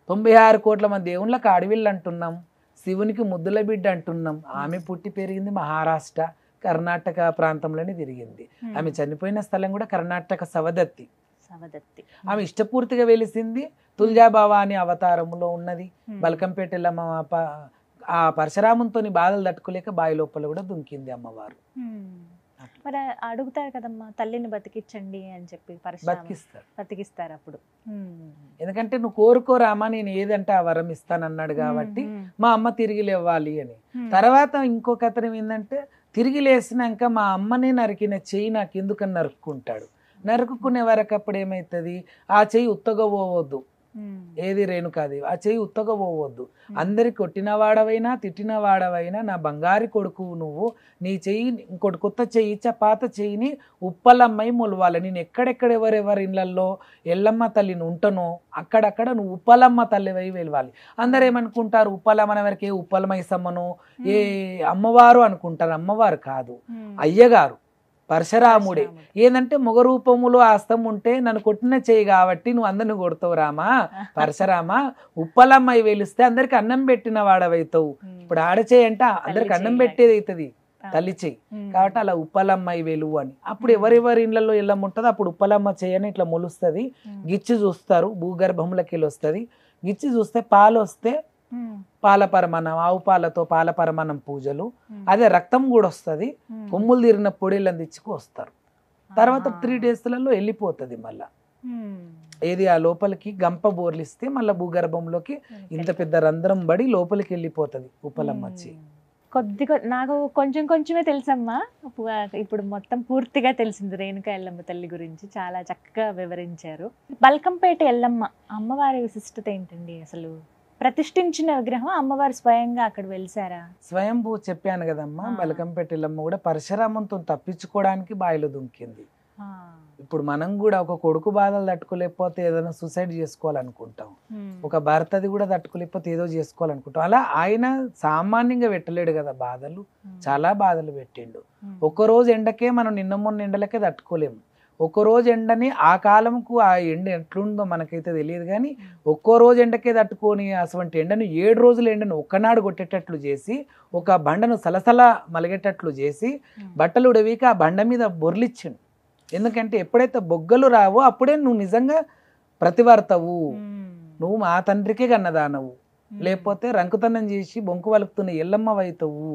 96 కోట్ల మంది దేవుళ్ళకి అడవిళ్ళు అంటున్నాం, శివునికి ముద్దుల బిడ్డ అంటున్నాం. ఆమె పుట్టి పెరిగింది మహారాష్ట్ర కర్ణాటక ప్రాంతంలోనే తిరిగింది. ఆమె చనిపోయిన స్థలం కూడా కర్ణాటక సవదత్తి. ఆమె ఇష్టపూర్తిగా వెలిసింది తుల్జాభవాని అవతారములో ఉన్నది. బల్కంపేట ఆ పరశురామంతో బాధలు తట్టుకోలేక బావి లోపల కూడా దుంకింది అమ్మవారు. మరి అడుగుతారు కదమ్మా తల్లిని బతికించండి అని చెప్పి పరశురామ బతికిస్తారు. బతికిస్తారు అప్పుడు. ఎందుకంటే నువ్వు కోరుకోరామా నేను ఏదంటే ఆ వరం ఇస్తానన్నాడు కాబట్టి మా అమ్మ తిరిగి లేవాలి అని. తర్వాత ఇంకొక అతను ఏంటంటే తిరిగి లేసినాక మా అమ్మనే నరికిన చెయ్యి నాకు ఎందుకని నరుక్కుంటాడు. నరుక్కునే వరకు అప్పుడు ఏమవుతుంది, ఆ చెయ్యి ఉత్తగా పోవద్దు. ఏది రేణుకాదేవి, ఆ చెయ్యి ఉత్తగా పోవద్దు. అందరి కొట్టిన వాడవైనా తిట్టిన వాడవైనా నా బంగారు కొడుకు నువ్వు, నీ చెయ్యి ఇంకోటి కొత్త చెయ్యి ఇచ్చా, పాత చెయ్యిని ఉప్పలమ్మై మొలవాలి. నేను ఎక్కడెక్కడ ఎవరెవరి ఇళ్లలో ఎల్లమ్మ తల్లిని ఉంటానో అక్కడక్కడ నువ్వు ఉప్పలమ్మ తల్లివై వెలవాలి. అందరు ఏమనుకుంటారు, ఉప్పలమ్మన వరకే ఉప్పలమైసమ్మను ఏ అమ్మవారు అనుకుంటారు. అమ్మవారు కాదు, అయ్యగారు పరశురాముడే. ఏంటంటే మొగ రూపములో హస్తం ఉంటే నన్ను కొట్టిన చెయ్యి కాబట్టి నువ్వు అందరిని కొడతావు రామా. పరశురామ ఉప్పలమ్మాయి వెలిస్తే అందరికి అన్నం పెట్టిన వాడవైతావు. ఇప్పుడు ఆడచేయి అంటే అందరికి అన్నం పెట్టేది అవుతుంది తల్లి చెయ్యి కాబట్టి అలా ఉప్పలమ్మాయి వెలువు అని. అప్పుడు ఎవరెవరి ఇళ్లలో ఎల్లమ్మ ఉంటుందో అప్పుడు ఉప్పలమ్మ చెయ్యని ఇట్లా మొలుస్తుంది. గిచ్చి చూస్తారు, భూగర్భంలోకి వెళ్ళి వస్తుంది. గిచ్చి చూస్తే పాలు వస్తే పాల పరమాన్నం, ఆవు పాలతో పాల పరమాన్నం పూజలు. అదే రక్తం కూడా వస్తుంది. కొమ్ములు తీరిన పొడిలను తెచ్చుకు వస్తారు. తర్వాత 3 daysలలో వెళ్ళిపోతుంది మళ్ళా. ఏది ఆ లోపలికి గంప బోర్లిస్తే మళ్ళీ భూగర్భంలోకి ఇంత పెద్ద రంధ్రం పడి లోపలికి వెళ్ళిపోతుంది ఉప్పలమ్మచ్చి. నాకు కొంచెం కొంచెమే తెలుసమ్మా. ఇప్పుడు మొత్తం పూర్తిగా తెలిసింది రేణుకా ఎల్లమ్మ తల్లి గురించి. చాలా చక్కగా వివరించారు. బల్కంపేట ఎల్లమ్మ అమ్మవారి విశిష్టత ఏంటండి? అసలు ప్రతిష్ఠించిన విగ్రహం అమ్మవారు స్వయంగా అక్కడ వెలిసారా? స్వయంభూ చెప్పాను కదమ్మా. బల్కంపేట ఎల్లమ్మ కూడా పరశురామంతో తప్పించుకోవడానికి బావిలో దుంకింది. ఇప్పుడు మనం కూడా ఒక కొడుకు బాధలు తట్టుకోలేకపోతే ఏదైనా సూసైడ్ చేసుకోవాలనుకుంటాం, ఒక భర్తది కూడా తట్టుకోలేకపోతే ఏదో చేసుకోవాలనుకుంటాం. అలా ఆయన సామాన్యంగా పెట్టలేడు కదా బాధలు, చాలా బాధలు పెట్టిండు. ఒక్కరోజు ఎండకే మనం నిన్న మొన్న ఎండలకే తట్టుకోలేము. ఒక్కరోజు ఎండని ఆ కాలంకు ఆ ఎండ ఎట్లుందో మనకైతే తెలియదు కానీ ఒక్కో రోజు ఎండకే తట్టుకొని అటువంటి ఎండను 7 రోజుల ఎండను ఒక్కనాడు కొట్టేటట్లు చేసి ఒక బండను సలసల మలిగేటట్లు చేసి బట్టలు ఉడవీక ఆ బండ మీద బొర్లిచ్చిండు. ఎందుకంటే ఎప్పుడైతే బొగ్గలు రావో అప్పుడే నువ్వు నిజంగా ప్రతివర్తవు, నువ్వు మా తండ్రికే కన్నదానవు, లేకపోతే రంకుతనం చేసి బొంకు వలుకుతున్న ఎల్లమ్మవైతవు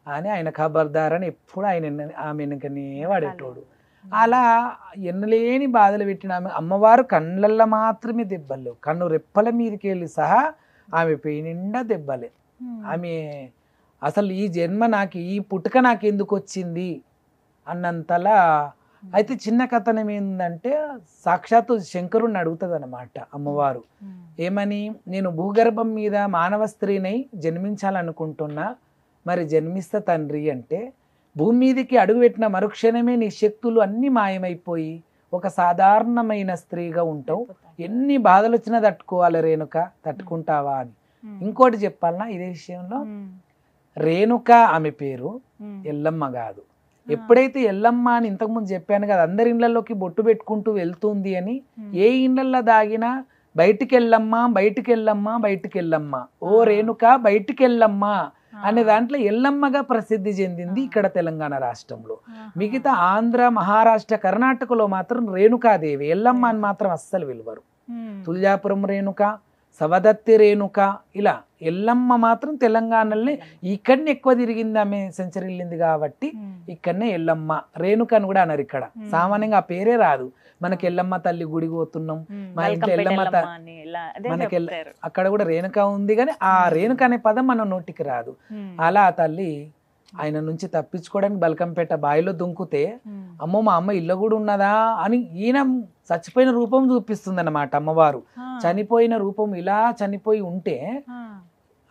అని ఆయన ఖబర్దారని ఎప్పుడు ఆయన ఆమె వెనుకనే వాడేటోడు. అలా ఎన్నలేని బాధలు పెట్టిన ఆమె అమ్మవారు కళ్ళల్లో మాత్రమే దెబ్బలు, కన్ను రెప్పల మీదకి వెళ్ళి సహా ఆమె పెయి నిండా దెబ్బలే. ఆమె అసలు ఈ జన్మ నాకు, ఈ పుట్టుక నాకు ఎందుకు వచ్చింది అన్నంతలా. అయితే చిన్న కథనం ఏంటంటే సాక్షాత్తు శంకరుణ్ణి అడుగుతుంది అన్నమాట అమ్మవారు. ఏమని, నేను భూగర్భం మీద మానవ స్త్రీనై జన్మించాలనుకుంటున్నా, మరి జన్మిస్తా తండ్రి అంటే, భూమి మీదకి అడుగుపెట్టిన మరుక్షణమే నీ శక్తులు అన్నీ మాయమైపోయి ఒక సాధారణమైన స్త్రీగా ఉంటావు, ఎన్ని బాధలు వచ్చినా తట్టుకోవాలి రేణుక, తట్టుకుంటావా అని. ఇంకోటి చెప్పాలన్నా ఇదే విషయంలో, రేణుక ఆమె పేరు, ఎల్లమ్మ కాదు. ఎప్పుడైతే ఎల్లమ్మ అని ఇంతకుముందు చెప్పాను కదా, అందరి ఇళ్లలోకి బొట్టు పెట్టుకుంటూ వెళ్తుంది అని, ఏ ఇళ్లల్లో దాగినా బయటికి వెళ్ళమ్మా బయటికి వెళ్ళమ్మా బయటికి వెళ్ళమ్మా, ఓ రేణుక బయటికి వెళ్ళమ్మా అనే దాంట్లో ఎల్లమ్మగా ప్రసిద్ధి చెందింది ఇక్కడ తెలంగాణ రాష్ట్రంలో. మిగతా ఆంధ్ర, మహారాష్ట్ర, కర్ణాటకలో మాత్రం రేణుకాదేవి, ఎల్లమ్మ అని మాత్రం అస్సలు విలువరు. తుల్జాపురం రేణుక, సవదత్తి రేణుక, ఇలా ఎల్లమ్మ మాత్రం తెలంగాణలో ఇక్కడనే ఎక్కువ తిరిగింది. ఆమె సెంచరీ వెళ్ళింది కాబట్టి ఇక్కడనే ఎల్లమ్మ. రేణుక అని కూడా అన్నారు ఇక్కడ. సామాన్యంగా ఆ పేరే రాదు. మనకి ఎల్లమ్మ తల్లి గుడికి పోతున్నాం, మా ఇంట్లో ఎల్లమ్మ మనకి అక్కడ కూడా రేణుక ఉంది కానీ ఆ రేణుక అనే పదం మన నోటికి రాదు. అలా ఆ తల్లి ఆయన నుంచి తప్పించుకోవడానికి బల్కంపేట బావిలో దుంకుతే, అమ్మో మా అమ్మ ఇల్లు కూడా ఉన్నదా అని ఈయన చచ్చిపోయిన రూపం చూపిస్తుంది అన్నమాట అమ్మవారు. చనిపోయిన రూపం ఇలా చనిపోయి ఉంటే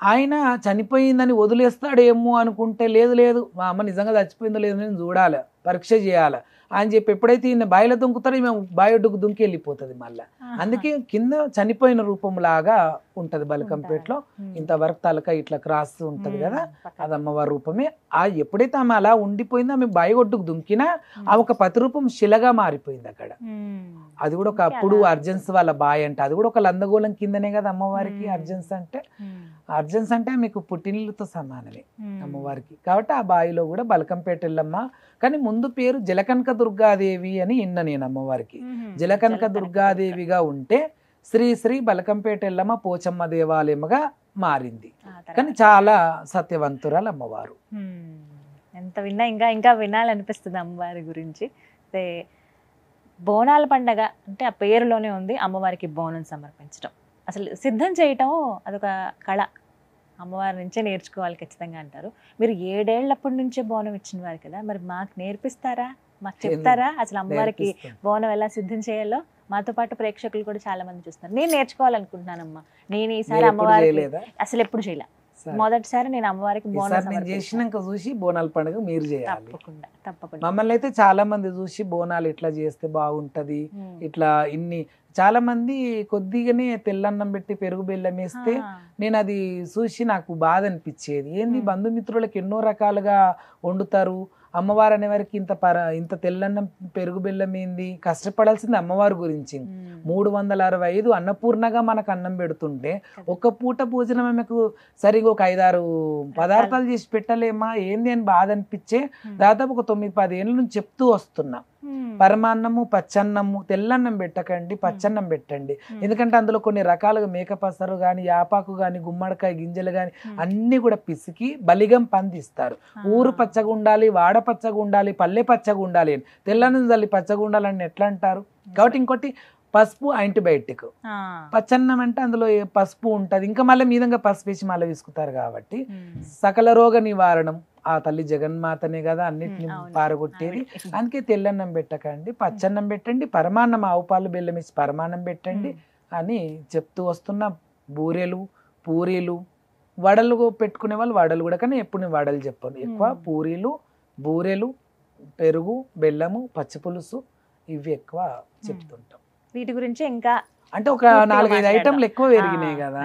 ఆయన చనిపోయిందని వదిలేస్తాడేమో అనుకుంటే, లేదు లేదు మా అమ్మ నిజంగా చచ్చిపోయిందో లేదో నేను చూడాలి, పరీక్ష చేయాలి అని చెప్పి ఎప్పుడైతే ఈయన బావిలో దుంకుతాడో మేము బావి ఒడ్డుకు దుంకి వెళ్ళిపోతుంది మళ్ళీ. అందుకే కింద చనిపోయిన రూపం లాగా ఉంటది బల్కంపేటలో. ఇంతవరకు తలక ఇట్లా క్రాస్ ఉంటది కదా, అది అమ్మవారి రూపమే. ఆ ఎప్పుడైతే ఆమె అలా ఉండిపోయిందో, ఆమె బావి ఒడ్డుకు దుంకినా ఆ ఒక ప్రతిరూపం శిలగా మారిపోయింది అక్కడ. అది కూడా ఒక అప్పుడు అర్జెన్స్ వాళ్ళ బాయ్ అంట, అది కూడా ఒక లందగోళం కిందనే కదా అమ్మవారికి అర్జెన్స్ అంటే. అర్జెన్స్ అంటే మీకు పుట్టినిళ్ళతో సమానమే అమ్మవారికి. కాబట్టి ఆ బావిలో కూడా బల్కంపేట ఎల్లమ్మ, కానీ ముందు పేరు జలకనక దుర్గాదేవి అని విన్న నేను అమ్మవారికి. జలకనక దుర్గాదేవిగా ఉంటే శ్రీ శ్రీ బల్కంపేట ఎల్లమ్మ పోచమ్మ దేవాలయముగా మారింది. కానీ చాలా సత్యవంతురాలు అమ్మవారు. ఎంత విన్నా ఇంకా ఇంకా వినాలనిపిస్తుంది అమ్మవారి గురించి. అయితే బోనాల పండగ అంటే ఆ పేరులోనే ఉంది, అమ్మవారికి బోనం సమర్పించడం. అసలు సిద్ధం చేయటం అదొక కళ, అమ్మవారి నుంచే నేర్చుకోవాలి ఖచ్చితంగా అంటారు. మీరు 7 ఏళ్లప్పటి నుంచే బోనం ఇచ్చిన వారు కదా, మరి మాకు నేర్పిస్తారా, మాకు చెప్తారా అసలు అమ్మవారికి బోనం ఎలా సిద్ధం చేయాలో? మాతో పాటు ప్రేక్షకులు కూడా చాలా మంది చూస్తున్నారు. నేను నేర్చుకోవాలనుకుంటున్నానమ్మా. నేను ఈసారి అమ్మవారికి అసలు ఎప్పుడు చేయలే, మొదటిసారి నేను అమ్మవారికి బోనం చేసినాక చూసి బోనాల పండుగ మీరు చేయాలి. తప్పకుండా తప్పకుండా. మమ్మల్ని అయితే చాలా మంది చూసి బోనాలు ఇట్లా చేస్తే బాగుంటది, ఇట్లా ఇన్ని చాలా మంది కొద్దిగానే తెల్లన్నం పెట్టి పెరుగు బెల్లం వేస్తే నేను అది చూసి నాకు బాధ అనిపించేది. ఏంది బంధుమిత్రులకు ఎన్నో రకాలుగా వండుతారు, అమ్మవారు అనేవారికి ఇంత తెల్లన్నం పెరుగు బెల్లం ఏంది, కష్టపడాల్సింది అమ్మవారి గురించి. 365 అన్నపూర్ణగా మనకు అన్నం పెడుతుంటే ఒక్క పూట భోజనం ఆమెకు సరిగా ఒక 5-6 పదార్థాలు చేసి పెట్టలేమా ఏంది అని బాధ అనిపించే దాదాపు ఒక 9-10 ఏళ్ళ నుంచి చెప్తూ వస్తున్నా. పరమాన్నము పచ్చన్నము, తెల్లన్నం పెట్టకండి, పచ్చన్నం పెట్టండి. ఎందుకంటే అందులో కొన్ని రకాలుగా మేకపసరు కానీ, యాపాకు కానీ, గుమ్మడికాయ గింజలు కానీ అన్ని కూడా పిసికి బలిగం పందిస్తారు. ఊరు పచ్చగా ఉండాలి, వాడ పచ్చగా ఉండాలి, పల్లె పచ్చగా ఉండాలి, తెల్లన్నం చల్లి పచ్చగా ఉండాలని ఎట్లా అంటారు? కాబట్టి ఇంకోటి పసుపు యాంటీబయాటిక్, పచ్చన్నం అంటే అందులో పసుపు ఉంటది, ఇంకా మళ్ళీ మీదంగా పసుపు వేసి మళ్ళీ విసుకుతారు. కాబట్టి సకల రోగ నివారణం ఆ తల్లి జగన్మాతనే కదా అన్నిటిని పారగొట్టేది. అందుకే తెల్లన్నం పెట్టకండి, పచ్చన్నం పెట్టండి, పరమాన్నం ఆవు పాలు బెల్లం వేసి పరమాన్నం పెట్టండి అని చెప్తూ వస్తున్న. బూరెలు, పూరీలు, వడలు పెట్టుకునే వాళ్ళు వడలు కూడా, కానీ ఎప్పుడు నేను వడలు చెప్పాను. ఎక్కువ పూరీలు, బూరెలు, పెరుగు, బెల్లము, పచ్చిపులుసు ఇవి ఎక్కువ చెప్తుంటాం. వీటి గురించి ఇంకా అంటే ఒక 4-5 ఐటమ్లు ఎక్కువ పెరిగినాయి కదా.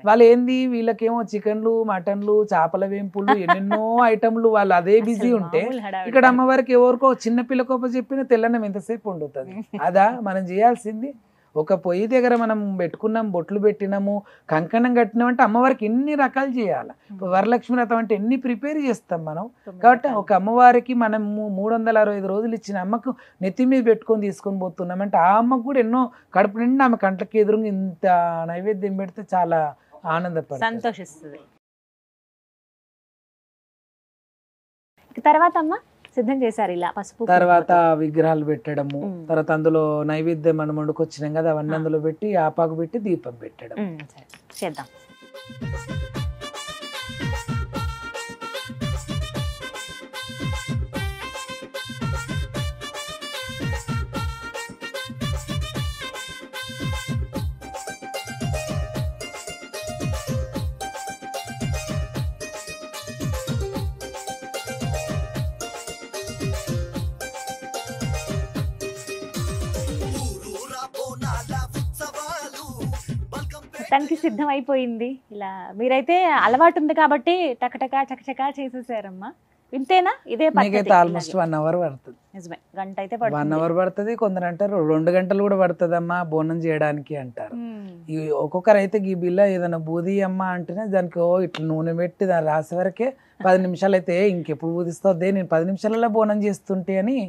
వాళ్ళు ఏంది, వీళ్ళకేమో చికెన్లు, మటన్లు, చేపల వేంపులు, ఎన్నెన్నో ఐటమ్లు, వాళ్ళు అదే బిజీ ఉంటే ఇక్కడ అమ్మవారికి ఎవరికో చిన్న పిల్లకోప చెప్పిన తెల్లన్నం ఎంతసేపు వండుతుంది? అదా మనం చేయాల్సింది? ఒక పొయ్యి దగ్గర మనం పెట్టుకున్నాం, బొట్లు పెట్టినాము, కంకణం కట్టినాం అంటే అమ్మవారికి ఎన్ని రకాలు చేయాలి. వరలక్ష్మి వ్రతం అంటే ఎన్ని ప్రిపేర్ చేస్తాం మనం. కాబట్టి ఒక అమ్మవారికి మనం 365 రోజులు ఇచ్చిన అమ్మకు నెత్తి మీద పెట్టుకొని తీసుకొని పోతున్నాం అంటే ఆ అమ్మకు కూడా ఎన్నో కడుపు నిండా ఆమె కంటకి ఎదురుగా ఇంత నైవేద్యం పెడితే చాలా ఆనందపడుతుంది, సంతోషిస్తుంది. తర్వాత అమ్మ సిద్ధం చేశారు ఇలా పసుపు, తర్వాత విగ్రహాలు పెట్టడము, తర్వాత అందులో నైవేద్యం మనం వండుకొచ్చినాం కదా అవన్నీ అందులో పెట్టి ఆపాకు పెట్టి దీపం పెట్టడం చేద్దాం. మొత్తానికి సిద్ధం అయిపోయింది. ఇలా మీరైతే అలవాటు ఉంది కాబట్టి టకటకా చకచకా చేసేసారమ్మా. ఇంతేనా? ఇదే పద్ధతి? ఆల్మోస్ట్ 1 అవర్ పడుతుంది. నిజమే, గంట అయితే 1 అవర్ పడుతుంది. కొందరు అంటారు 2 గంటలు కూడా పడుతుందమ్మా బోనం చేయడానికి అంటారు. ఈ ఒక్కొక్కరు అయితే ఈ బిల్ల ఏదైనా బూది అమ్మ అంటేనే దానికి ఇట్లా నూనె పెట్టి దాన్ని రాసే వరకే 10 నిమిషాలు అయితే ఇంకెప్పుడు బూదిస్తుంది, నేను 10 నిమిషాలలో బోనం చేస్తుంటే అని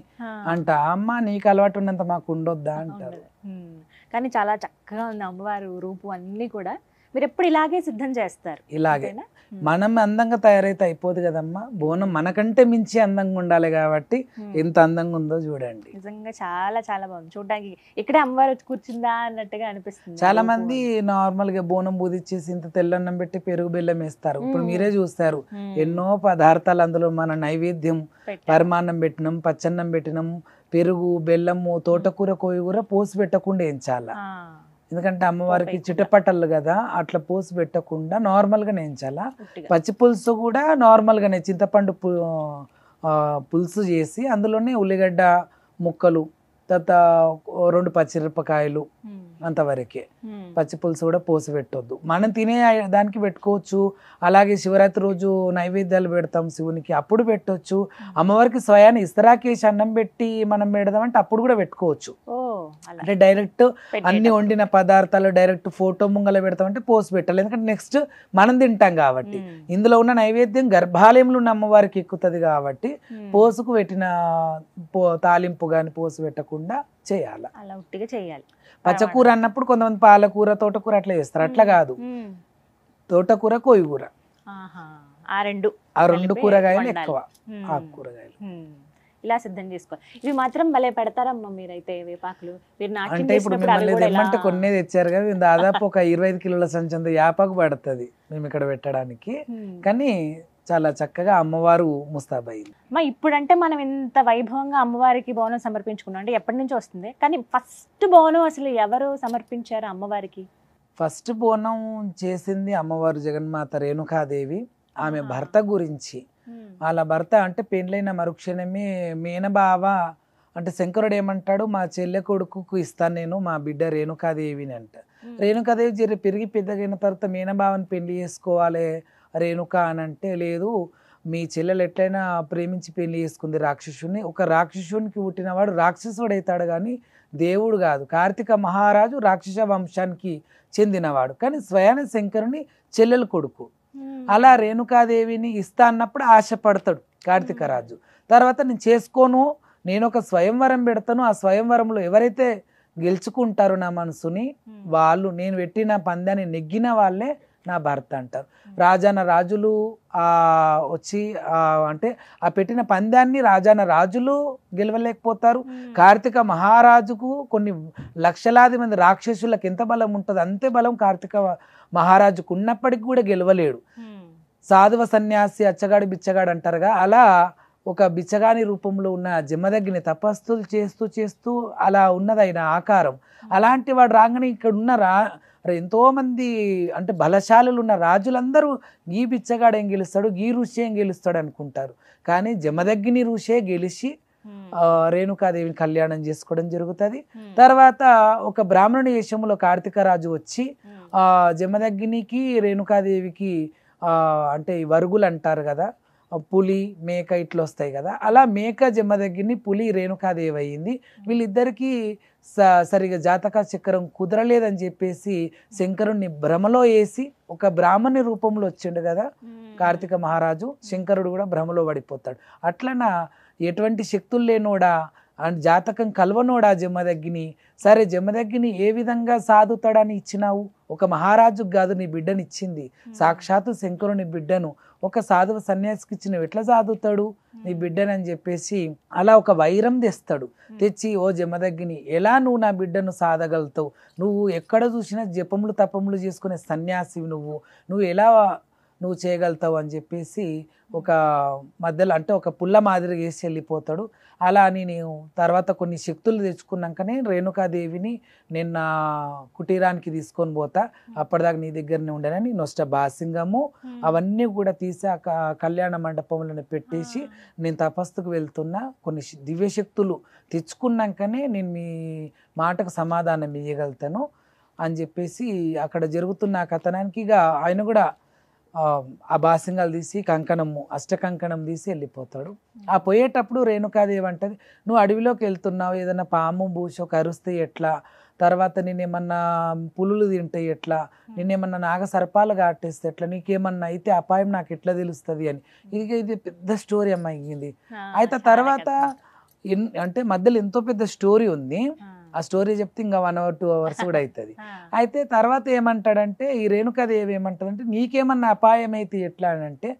అంట. అమ్మ నీకు అలవాటు ఉన్నంత మాకు ఉండొద్దా అంటారు. కానీ చాలా చక్కగా ఉంది అమ్మవారు రూపు అన్ని కూడా. మీరు ఎప్పుడు ఇలాగే సిద్ధం చేస్తారు? ఇలాగే మనం అందంగా తయారైతే అయిపోదు కదమ్మా. బోనం మనకంటే మించి అందంగా ఉండాలి కాబట్టి ఎంత అందంగా ఉందో చూడండి. నిజంగా చాలా చాలా బాగుంది చూడడానికి. ఇక్కడే అమ్మవారు కూర్చుందా అన్నట్టుగా అనిపిస్తుంది. చాలా మంది నార్మల్ గా బోనం బూదిచ్చేసి ఇంత తెల్లన్నం పెట్టి పెరుగు బెల్లం వేస్తారు. ఇప్పుడు మీరే చూస్తారు ఎన్నో పదార్థాలు అందులో మన నైవేద్యం, పరమాన్నం పెట్టినాం, పచ్చన్నం పెట్టినాం, పెరుగు, బెల్లము, తోటకూర, కోయిగూర పోసి పెట్టకుండా వేయించాల. ఎందుకంటే అమ్మవారికి చిటపటలు కదా, అట్లా పోసి పెట్టకుండా నార్మల్ గా నేయించాలా. పచ్చి పులుసు కూడా నార్మల్ గానే చింతపండు పులుసు చేసి అందులోనే ఉల్లిగడ్డ ముక్కలు, తర్వాత 2 పచ్చిమిరపకాయలు అంతవరకే. పచ్చి పులుసు కూడా పోసి పెట్టొద్దు. మనం తినే దానికి పెట్టుకోవచ్చు. అలాగే శివరాత్రి రోజు నైవేద్యాలు పెడతాం శివునికి, అప్పుడు పెట్టొచ్చు. అమ్మవారికి స్వయాన్ని ఇస్తరాకేసి అన్నం పెట్టి మనం పెడదామంటే అప్పుడు కూడా పెట్టుకోవచ్చు. అంటే డైరెక్ట్ అన్ని వండిన పదార్థాలు డైరెక్ట్ ఫోటో ముంగల పెడతామంటే పోసి పెట్టాలి. ఎందుకంటే నెక్స్ట్ మనం తింటాం కాబట్టి. ఇందులో ఉన్న నైవేద్యం గర్భాలయంలో ఉన్న అమ్మవారికి ఎక్కుతుంది కాబట్టి పోసుకు పెట్టిన తాలింపు గాని పోసి పెట్టకుండా చేయాలి. అలా ఉట్టిగా చేయాలి. పచ్చకూర అన్నప్పుడు కొంతమంది పాలకూర, తోటకూర అట్లా చేస్తారు. అట్లా కాదు, తోటకూర, కోయిగూర ఆ 2 ఆ 2 కలిపి కూరగాయలు వండాలి. ఎక్కువ, మ్మ్. ఆకుకూరగాయలు. ఇలా సిద్ధం చేసుకోవాలి. ఇవి మాత్రం భలే పెడతారమ్మా మీరైతే వేపాకులు. మీరు నాట్యం అంటే ఇప్పుడు చేసినప్పుడు అవి మిమ్మల్ని కూడా ఇలా తెమ్మంటే కొన్నే తెచ్చారు కదా, మేము దాదాపు ఒక 25 కిలోల సంచంత యాపాకు పడుతుంది మేము ఇక్కడ పెట్టడానికి. కానీ చాలా చక్కగా అమ్మవారు ముస్తాబయ్యింది. మా ఇప్పుడంటే మనం ఇంత వైభవంగా అమ్మవారికి బోనం సమర్పించుకున్నాం అంటే ఎప్పటి నుంచి వస్తుంది, కానీ ఫస్ట్ బోనం అసలు ఎవరు సమర్పించారు అమ్మవారికి? ఫస్ట్ బోనం చేసింది అమ్మవారు జగన్మాత రేణుకాదేవి. ఆమె భర్త గురించి, వాళ్ళ భర్త అంటే పెళ్ళైన మరుక్షణమే మేనబావ అంటే శంకరుడు ఏమంటాడు, మా చెల్లె కొడుకుకు ఇస్తాను నేను మా బిడ్డ రేణుకాదేవిని అంట. రేణుకాదేవి జర పెరిగి పెద్దగైన తర్వాత మేనబావని పెళ్లి చేసుకోవాలి రేణుక అని అంటే, లేదు మీ చెల్లెలు ఎట్లయినా ప్రేమించి పెళ్లి చేసుకుంది రాక్షసుని, ఒక రాక్షసునికి పుట్టినవాడు రాక్షసుడు అవుతాడు కానీ దేవుడు కాదు. కార్తీక మహారాజు రాక్షస వంశానికి చెందినవాడు, కానీ స్వయాన శంకరుని చెల్లెలు కొడుకు. అలా రేణుకాదేవిని ఇస్తా అన్నప్పుడు ఆశపడతాడు కార్తీక రాజు. తర్వాత నేను చేసుకోను, నేను ఒక స్వయంవరం పెడతాను, ఆ స్వయంవరంలో ఎవరైతే గెలుచుకుంటారో నా మనసుని వాళ్ళు, నేను పెట్టిన పందాన్ని నెగ్గిన వాళ్ళే నా భర్త అంటారు. రాజాన రాజులు వచ్చి అంటే ఆ పెట్టిన పందాన్ని రాజాన రాజులు గెలవలేకపోతారు. కార్తీక మహారాజుకు కొన్ని లక్షలాది మంది రాక్షసులకు ఎంత బలం ఉంటుంది అంతే బలం కార్తీక మహారాజుకు ఉన్నప్పటికీ కూడా గెలవలేడు. సాధువ సన్యాసి అచ్చగాడు బిచ్చగాడు అంటారుగా, అలా ఒక బిచ్చగాని రూపంలో ఉన్న జమదగ్ని తపస్సులు చేస్తూ చేస్తూ అలా ఉన్నది ఆయన ఆకారం. అలాంటి వాడు రాగానే ఇక్కడ ఉన్న ఎంతో మంది అంటే బలశాలులు ఉన్న రాజులందరూ ఈ బిచ్చగాడు ఏం గెలుస్తాడు, ఈ ఋషి ఏం గెలుస్తాడు అనుకుంటారు. కానీ జమదగ్ని ఋషే గెలిచి రేణుకాదేవిని కళ్యాణం చేసుకోవడం జరుగుతుంది. తర్వాత ఒక బ్రాహ్మణుని వేషంలో కార్తీక రాజు వచ్చి జమదగ్నికి రేణుకాదేవికి అంటే వరుగులు అంటారు కదా, పులి మేక ఇట్లా వస్తాయి కదా, అలా మేక జమదగ్ని, పులి రేణుకాదేవి అయ్యింది. వీళ్ళిద్దరికీ సరిగా జాతక చక్రం కుదరలేదని చెప్పేసి శంకరుణ్ణి భ్రమలో వేసి, ఒక బ్రాహ్మణి రూపంలో వచ్చిండు కదా కార్తీక మహారాజు, శంకరుడు కూడా భ్రమలో పడిపోతాడు. అట్లనా ఎటువంటి శక్తులు లేనోడా అండ్ జాతకం కలవనోడా జమదగ్ని. సరే జమదగ్ని ఏ విధంగా సాధుతాడని ఇచ్చినావు, ఒక మహారాజుకు కాదు నీ బిడ్డని ఇచ్చింది, సాక్షాత్తు శంకరుని బిడ్డను ఒక సాధువు సన్యాసికి ఇచ్చినవి ఎట్లా సాధుతాడు నీ బిడ్డని అని చెప్పేసి అలా ఒక వైరం తెస్తాడు. తెచ్చి, ఓ జమదగ్ని ఎలా నువ్వు నా బిడ్డను సాధగలుగుతావు, నువ్వు ఎక్కడ చూసినా జపములు తపములు చేసుకునే సన్యాసివి, నువ్వు ఎలా నువ్వు చేయగలుగుతావు అని చెప్పేసి ఒక మధ్యలో అంటే ఒక పుల్ల మాదిరి వేసి వెళ్ళిపోతాడు. అలా అని నేను తర్వాత కొన్ని శక్తులు తెచ్చుకున్నాకనే రేణుకాదేవిని నేను నా కుటీరానికి తీసుకొని పోతా, అప్పటిదాకా నీ దగ్గరనే ఉండేనని నొష్ట బాసింగము అవన్నీ కూడా తీసి ఆ కళ్యాణ మండపంలో పెట్టేసి నేను తపస్సుకు వెళ్తున్నా, కొన్ని దివ్యశక్తులు తెచ్చుకున్నాకనే నేను మీ మాటకు సమాధానం ఇవ్వగలుగుతాను అని చెప్పేసి అక్కడ జరుగుతున్న కథనానికి ఇక ఆయన కూడా ఆ బాసింగాలు తీసి కంకణము అష్టకంకణం తీసి వెళ్ళిపోతాడు. ఆ పోయేటప్పుడు రేణుకాదేవి అంటది, నువ్వు అడవిలోకి వెళ్తున్నావు, ఏదైనా పాము బూషో కరుస్తే ఎట్లా, తర్వాత నేనేమన్నా పులులు తింటే ఎట్లా, నేనేమన్నా నాగ సర్పాలు కాటేస్తే ఎట్లా, నీకేమన్నా అయితే అపాయం నాకు ఎట్లా తెలుస్తుంది అని. ఇది పెద్ద స్టోరీ అమ్మాయింది. అయితే తర్వాత అంటే మధ్యలో ఎంతో పెద్ద స్టోరీ ఉంది, ఆ స్టోరీ చెప్తే ఇంకా 1 hour 2 hours కూడా అవుతుంది. అయితే తర్వాత ఏమంటాడంటే ఈ రేణుకాదేవి ఏమంటాడంటే, నీకేమన్నా అపాయం అయితే ఎట్లా అని అంటే,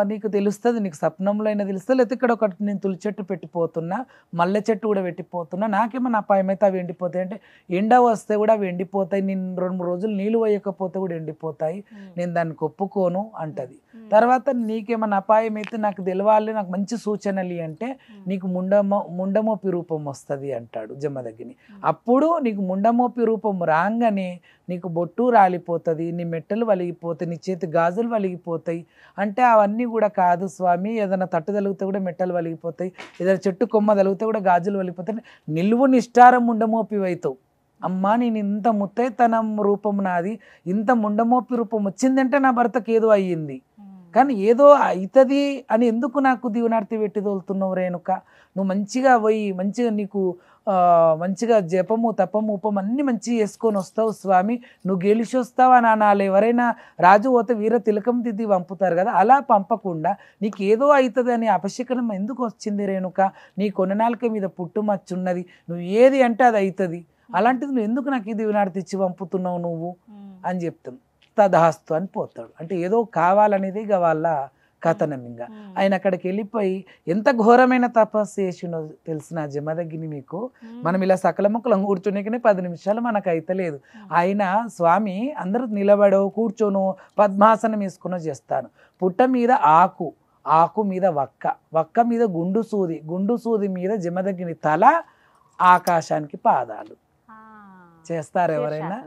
నీకు తెలుస్తుంది, నీకు స్వప్నంలో అయినా తెలుస్తుంది, లేకపోతే ఇక్కడ ఒకటి నేను తులి చెట్టు పెట్టిపోతున్నా, మల్లె చెట్టు కూడా పెట్టిపోతున్నా, నాకేమన్నా అపాయం అయితే అవి ఎండిపోతాయి అంటే, ఎండ వస్తే కూడా అవి ఎండిపోతాయి, నేను 2-3 రోజులు నీళ్ళు వేయకపోతే కూడా ఎండిపోతాయి, నేను దానికి ఒప్పుకోను అంటది. తర్వాత నీకేమన్నా అపాయం అయితే నాకు తెలవాలి, నాకు మంచి సూచనలు అంటే నీకు ముండమోపి రూపం వస్తుంది అంటాడు జమదగ్ని. అప్పుడు నీకు ముండమోపి రూపం రాగానే నీకు బొట్టు రాలిపోతుంది, నీ మెట్టలు వలిగిపోతాయి, నీ చేతి గాజులు వలిగిపోతాయి అంటే అవన్నీ కూడా కాదు స్వామి, ఏదైనా తట్టు తలిగితే కూడా మెట్టలు వలిగిపోతాయి, ఏదైనా చెట్టు కొమ్మ తలిగితే కూడా గాజులు వలిగిపోతాయి, నిలువు నిష్ఠారం ముండమోపి అవుతావు. అమ్మా నేను ఇంత ముత్తైతనం రూపం నాది, ఇంత ముండమోపి రూపం వచ్చిందంటే నా భర్తకి ఏదో అయ్యింది, కానీ ఏదో అవుతుంది అని ఎందుకు నాకు దీవనార్తి పెట్టి తోలుతున్నావు రేణుక, నువ్వు మంచిగా పోయి మంచిగా నీకు మంచిగా జపము తపము ఉపం అన్ని మంచిగా చేసుకొని వస్తావు స్వామి, నువ్వు గెలిచి వస్తావా నానాలు ఎవరైనా రాజు పోతే వీర తిలకం దిద్ది పంపుతారు కదా, అలా పంపకుండా నీకు ఏదో అవుతుంది అని అపశకనం ఎందుకు వచ్చింది రేణుక, నీ కొననాలిక మీద పుట్టుమచ్చున్నది, నువ్వు ఏది అంటే అది అవుతుంది, అలాంటిది నువ్వు ఎందుకు నాకు ఇది వినార్తి ఇచ్చి పంపుతున్నావు నువ్వు అని చెప్తాను. తదాస్తు అని పోతాడు. అంటే ఏదో కావాలనేది ఇక వాళ్ళ కథనం. ఇంకా ఆయన అక్కడికి వెళ్ళిపోయి ఎంత ఘోరమైన తపస్సు చేసిండో తెలిసిన జమదగ్ని మీకు. మనం ఇలా సకల ముక్కలం కూర్చోనికనే 10 నిమిషాలు మనకు అయితలేదు. ఆయన స్వామి అందరూ నిలబడో కూర్చోనో పద్మాసనం వేసుకునో చేస్తాను. పుట్ట మీద ఆకు, ఆకు మీద వక్క, వక్క మీద గుండు సూది, గుండు సూది మీద జమదగ్ని తల, ఆకాశానికి పాదాలు చేస్తారు ఎవరైనా.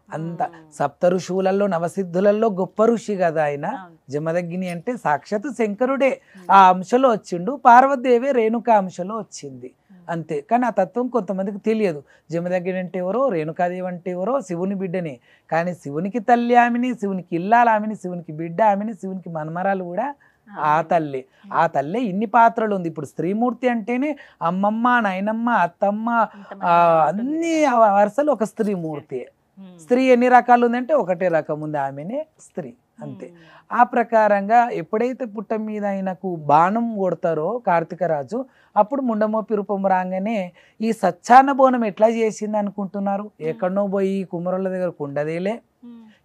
అంత సప్త ఋషువులలో నవసిద్ధులలో గొప్ప ఋషి కదా ఆయన. జమదగ్ని అంటే సాక్షాత్ శంకరుడే ఆ అంశలో వచ్చిండు, పార్వతీదేవి రేణుకా అంశలో వచ్చింది అంతే. కానీ ఆ తత్వం కొంతమందికి తెలియదు. జమదగ్ని అంటే ఎవరో, రేణుకాదేవి అంటే ఎవరో, శివుని బిడ్డని. కానీ శివునికి తల్లి ఆమెని, శివునికి ఇల్లాలు ఆమెని, శివునికి బిడ్డ ఆమెని, శివునికి మనమరాలు కూడా ఆ తల్లి. ఆ తల్లి ఇన్ని పాత్రలు ఉంది. ఇప్పుడు స్త్రీమూర్తి అంటేనే అమ్మమ్మ, నాయనమ్మ, అత్తమ్మ, అన్ని వరుసలు ఒక స్త్రీమూర్తి. స్త్రీ ఎన్ని రకాలు ఉందంటే ఒకటే రకం ఉంది, ఆమెనే స్త్రీ అంతే. ఆ ప్రకారంగా ఎప్పుడైతే పుట్ట మీద ఆయనకు బాణం కొడతారో కార్తీక రాజు, అప్పుడు ముండమోపి రూపం రాగానే ఈ సచ్చాన బోనం ఎట్లా చేసింది అనుకుంటున్నారు? ఎక్కడనో పోయి కుమ్మరుల దగ్గర కుండదేలే,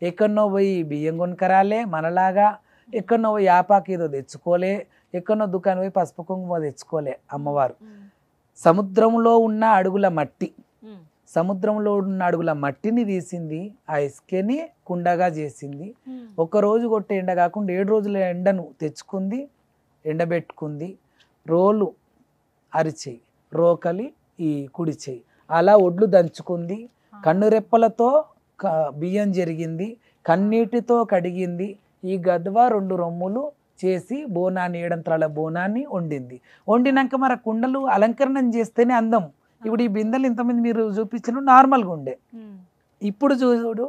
ఎక్కడనో పోయి బియ్యం కొనుకరాలే మనలాగా, ఎక్కడనో పోయి యాపాకి ఏదో తెచ్చుకోలే, ఎక్కడనో దుకాణం పోయి పసుపు కుంకుమ తెచ్చుకోలే. అమ్మవారు సముద్రంలో ఉన్న అడుగుల మట్టి, సముద్రంలో ఉన్న అడుగుల మట్టిని తీసింది, ఆ ఇసుకని కుండగా చేసింది. ఒకరోజు కొట్టే ఎండ కాకుండా 7 రోజుల ఎండను తెచ్చుకుంది, ఎండబెట్టుకుంది. రోలు అరిచేయి, రోకలి ఈ కుడి చేయి, అలా ఒడ్లు దంచుకుంది. కన్నురెప్పలతో బియ్యం జరిగింది, కన్నీటితో కడిగింది. ఈ గద్వ 2 రొమ్ములు చేసి బోనాన్ని, 7 అంతరాల బోనాన్ని వండింది. వండినాక మరి కుండలు అలంకరణం చేస్తేనే అందం. ఇప్పుడు ఈ బిందెలు ఇంతమంది మీరు చూపించిన నార్మల్గా ఉండే, ఇప్పుడు చూడు